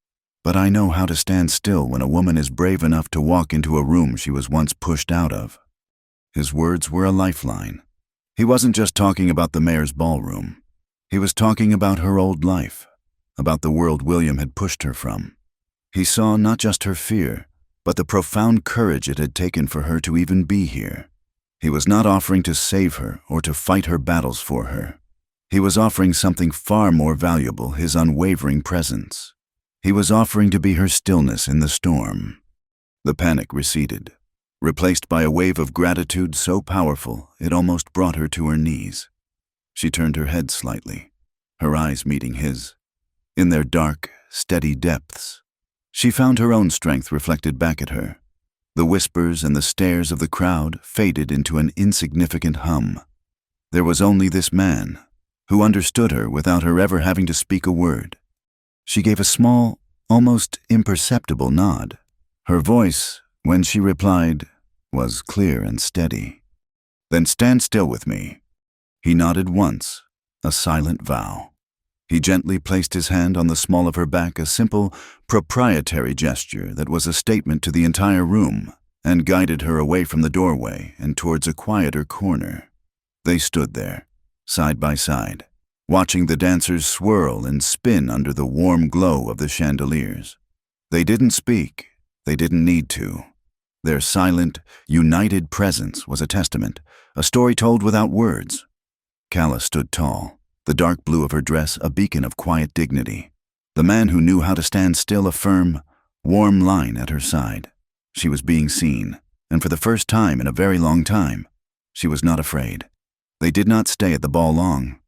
"But I know how to stand still when a woman is brave enough to walk into a room she was once pushed out of." His words were a lifeline. He wasn't just talking about the mayor's ballroom. He was talking about her old life, about the world William had pushed her from. He saw not just her fear, but the profound courage it had taken for her to even be here. He was not offering to save her or to fight her battles for her. He was offering something far more valuable, his unwavering presence. He was offering to be her stillness in the storm. The panic receded, replaced by a wave of gratitude so powerful it almost brought her to her knees. She turned her head slightly, her eyes meeting his. In their dark, steady depths, she found her own strength reflected back at her. The whispers and the stares of the crowd faded into an insignificant hum. There was only this man, who understood her without her ever having to speak a word. She gave a small, almost imperceptible nod. Her voice, when she replied, was clear and steady. "Then stand still with me." He nodded once, a silent vow. He gently placed his hand on the small of her back, a simple, proprietary gesture that was a statement to the entire room, and guided her away from the doorway and towards a quieter corner. They stood there, side by side, watching the dancers swirl and spin under the warm glow of the chandeliers. They didn't speak. They didn't need to. Their silent, united presence was a testament, a story told without words. Calla stood tall, the dark blue of her dress a beacon of quiet dignity. The man who knew how to stand still, a firm, warm line at her side. She was being seen, and for the first time in a very long time, she was not afraid. They did not stay at the ball long.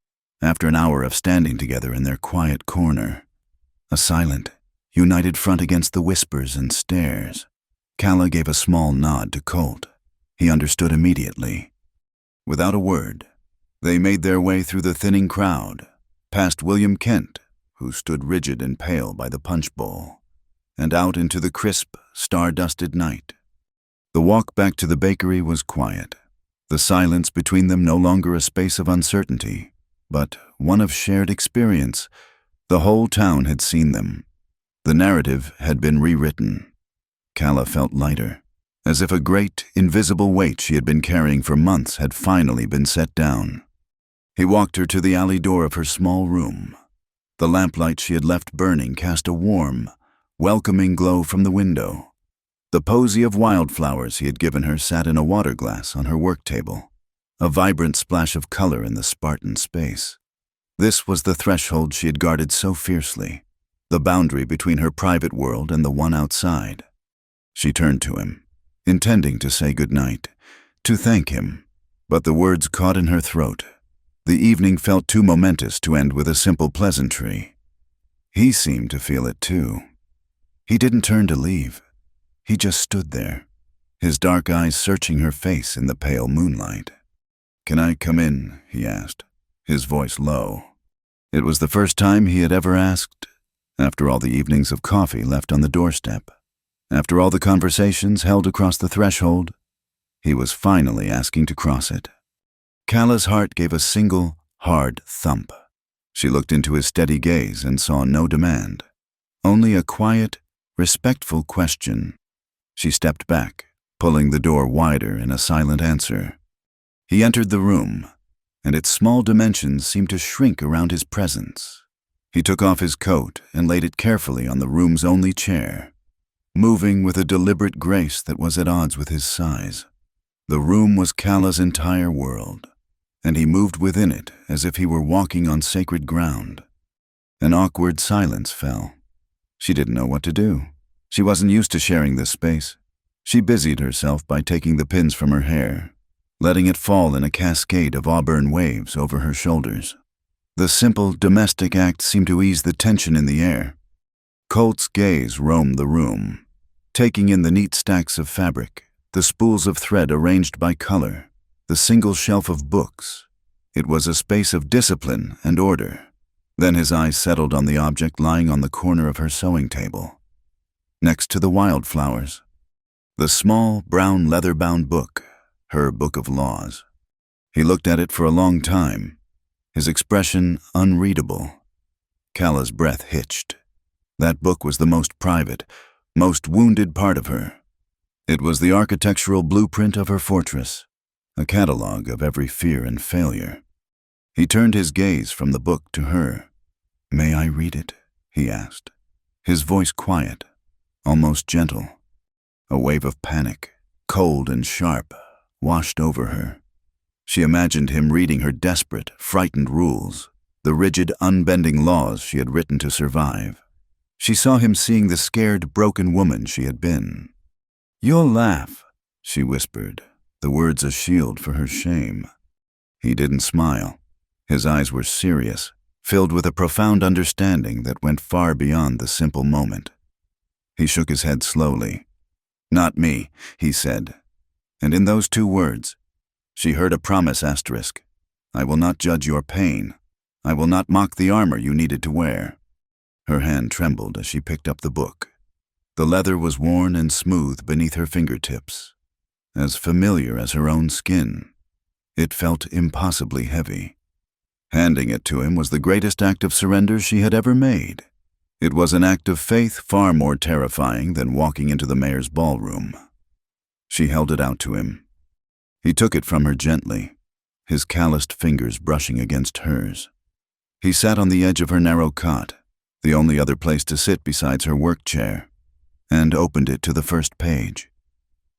After an hour of standing together in their quiet corner, a silent, united front against the whispers and stares, Calla gave a small nod to Colt. He understood immediately. Without a word, they made their way through the thinning crowd, past William Kent, who stood rigid and pale by the punch bowl, and out into the crisp, star-dusted night. The walk back to the bakery was quiet, the silence between them no longer a space of uncertainty, but one of shared experience. The whole town had seen them. The narrative had been rewritten. Calla felt lighter, as if a great, invisible weight she had been carrying for months had finally been set down. He walked her to the alley door of her small room. The lamplight she had left burning cast a warm, welcoming glow from the window. The posy of wildflowers he had given her sat in a water glass on her work table, a vibrant splash of color in the Spartan space. This was the threshold she had guarded so fiercely, the boundary between her private world and the one outside. She turned to him, intending to say goodnight, to thank him, but the words caught in her throat. The evening felt too momentous to end with a simple pleasantry. He seemed to feel it too. He didn't turn to leave. He just stood there, his dark eyes searching her face in the pale moonlight. "Can I come in?" he asked, his voice low. It was the first time he had ever asked, after all the evenings of coffee left on the doorstep, after all the conversations held across the threshold. He was finally asking to cross it. Calla's heart gave a single, hard thump. She looked into his steady gaze and saw no demand, only a quiet, respectful question. She stepped back, pulling the door wider in a silent answer. He entered the room, and its small dimensions seemed to shrink around his presence. He took off his coat and laid it carefully on the room's only chair, moving with a deliberate grace that was at odds with his size. The room was Cala's entire world, and he moved within it as if he were walking on sacred ground. An awkward silence fell. She didn't know what to do. She wasn't used to sharing this space. She busied herself by taking the pins from her hair, letting it fall in a cascade of auburn waves over her shoulders. The simple domestic act seemed to ease the tension in the air. Colt's gaze roamed the room, taking in the neat stacks of fabric, the spools of thread arranged by color, the single shelf of books. It was a space of discipline and order. Then his eyes settled on the object lying on the corner of her sewing table, next to the wildflowers. The small, brown, leather-bound book, her book of laws. He looked at it for a long time, his expression unreadable. Cala's breath hitched. That book was the most private, most wounded part of her. It was the architectural blueprint of her fortress, a catalogue of every fear and failure. He turned his gaze from the book to her. "May I read it?" he asked, his voice quiet, almost gentle. A wave of panic, cold and sharp, washed over her. She imagined him reading her desperate, frightened rules, the rigid, unbending laws she had written to survive. She saw him seeing the scared, broken woman she had been. "You'll laugh," she whispered, the words a shield for her shame. He didn't smile. His eyes were serious, filled with a profound understanding that went far beyond the simple moment. He shook his head slowly. "Not me," he said. And in those two words, she heard a promise asterisk. "I will not judge your pain. I will not mock the armor you needed to wear." Her hand trembled as she picked up the book. The leather was worn and smooth beneath her fingertips, as familiar as her own skin. It felt impossibly heavy. Handing it to him was the greatest act of surrender she had ever made. It was an act of faith far more terrifying than walking into the mayor's ballroom. She held it out to him. He took it from her gently, his calloused fingers brushing against hers. He sat on the edge of her narrow cot, the only other place to sit besides her work chair, and opened it to the first page.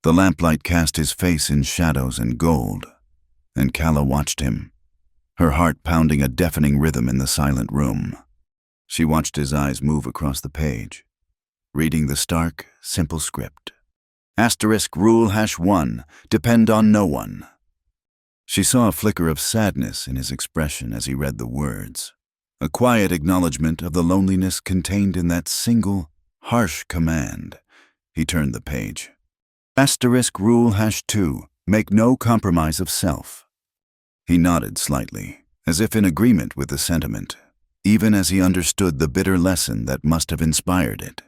The lamplight cast his face in shadows and gold, and Cala watched him, her heart pounding a deafening rhythm in the silent room. She watched his eyes move across the page, reading the stark, simple script. Asterisk rule #1, depend on no one. She saw a flicker of sadness in his expression as he read the words, a quiet acknowledgement of the loneliness contained in that single, harsh command. He turned the page. Asterisk rule #2, make no compromise of self. He nodded slightly, as if in agreement with the sentiment, even as he understood the bitter lesson that must have inspired it.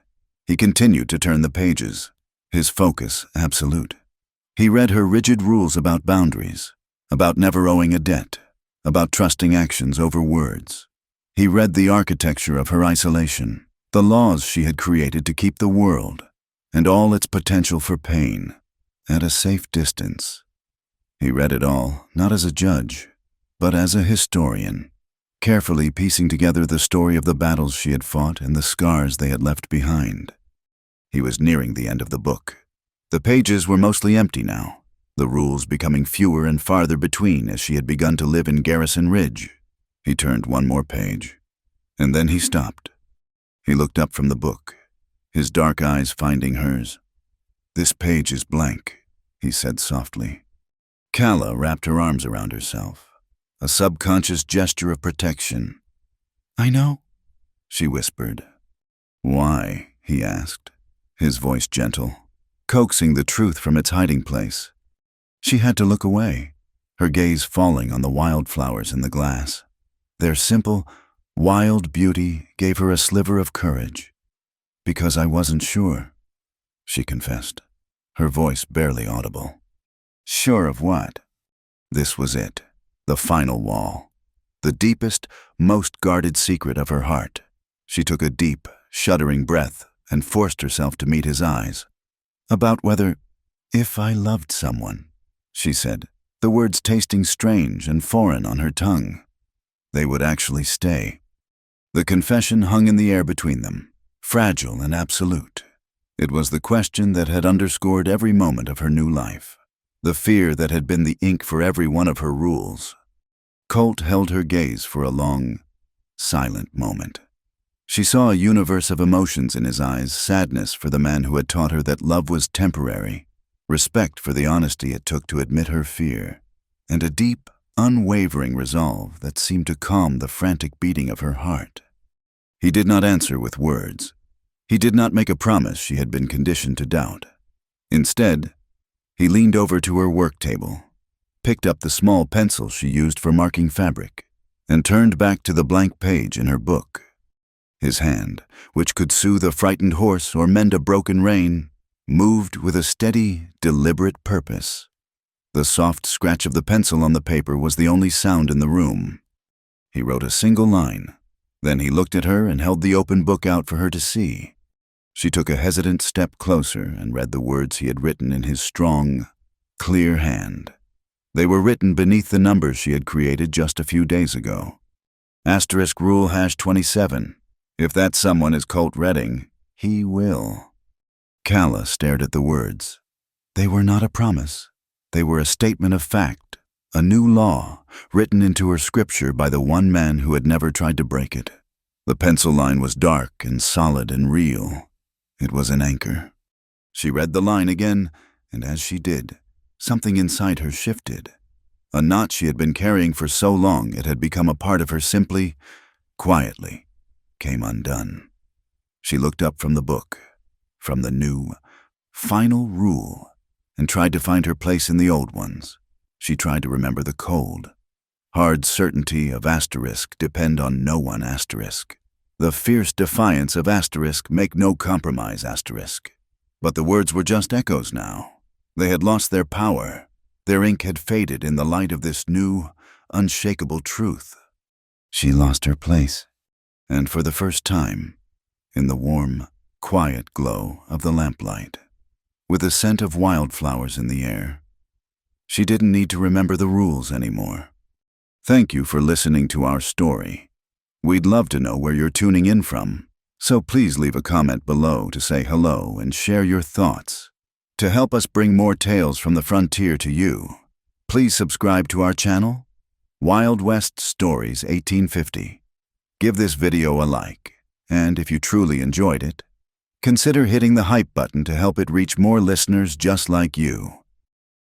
He continued to turn the pages, his focus absolute. He read her rigid rules about boundaries, about never owing a debt, about trusting actions over words. He read the architecture of her isolation, the laws she had created to keep the world, and all its potential for pain, at a safe distance. He read it all, not as a judge, but as a historian, carefully piecing together the story of the battles she had fought and the scars they had left behind. He was nearing the end of the book. The pages were mostly empty now, the rules becoming fewer and farther between as she had begun to live in Garrison Ridge. He turned one more page, and then he stopped. He looked up from the book, his dark eyes finding hers. "This page is blank," he said softly. Cala wrapped her arms around herself, a subconscious gesture of protection. "I know," she whispered. "Why?" he asked, his voice gentle, coaxing the truth from its hiding place. She had to look away, her gaze falling on the wildflowers in the glass. Their simple, wild beauty gave her a sliver of courage. "Because I wasn't sure," she confessed, her voice barely audible. Sure of what? This was it, the final wall, the deepest, most guarded secret of her heart. She took a deep, shuddering breath and forced herself to meet his eyes. "About whether, if I loved someone," she said, the words tasting strange and foreign on her tongue, "they would actually stay." The confession hung in the air between them, fragile and absolute. It was the question that had underscored every moment of her new life. the fear that had been the ink for every one of her rules. Colt held her gaze for a long, silent moment. She saw a universe of emotions in his eyes: sadness for the man who had taught her that love was temporary, respect for the honesty it took to admit her fear, and a deep, unwavering resolve that seemed to calm the frantic beating of her heart. He did not answer with words. He did not make a promise she had been conditioned to doubt. Instead, he leaned over to her work table, picked up the small pencil she used for marking fabric, and turned back to the blank page in her book. His hand, which could soothe a frightened horse or mend a broken rein, moved with a steady, deliberate purpose. The soft scratch of the pencil on the paper was the only sound in the room. He wrote a single line. Then he looked at her and held the open book out for her to see. She took a hesitant step closer and read the words he had written in his strong, clear hand. They were written beneath the numbers she had created just a few days ago. Asterisk rule #27. If that someone is Colt Redding, he will. Calla stared at the words. They were not a promise. They were a statement of fact, a new law, written into her scripture by the one man who had never tried to break it. The pencil line was dark and solid and real. It was an anchor. She read the line again, and as she did, something inside her shifted. A knot she had been carrying for so long it had become a part of her simply, quietly, came undone. She looked up from the book, from the new, final rule, and tried to find her place in the old ones. She tried to remember the cold, hard certainty of asterisk depend on no one asterisk. The fierce defiance of asterisk make no compromise asterisk. But the words were just echoes now. They had lost their power. Their ink had faded in the light of this new, unshakable truth. She lost her place, and for the first time, in the warm, quiet glow of the lamplight, with the scent of wildflowers in the air, she didn't need to remember the rules anymore. Thank you for listening to our story. We'd love to know where you're tuning in from, so please leave a comment below to say hello and share your thoughts. To help us bring more tales from the frontier to you, please subscribe to our channel, Wild West Stories 1850. Give this video a like, and if you truly enjoyed it, consider hitting the hype button to help it reach more listeners just like you.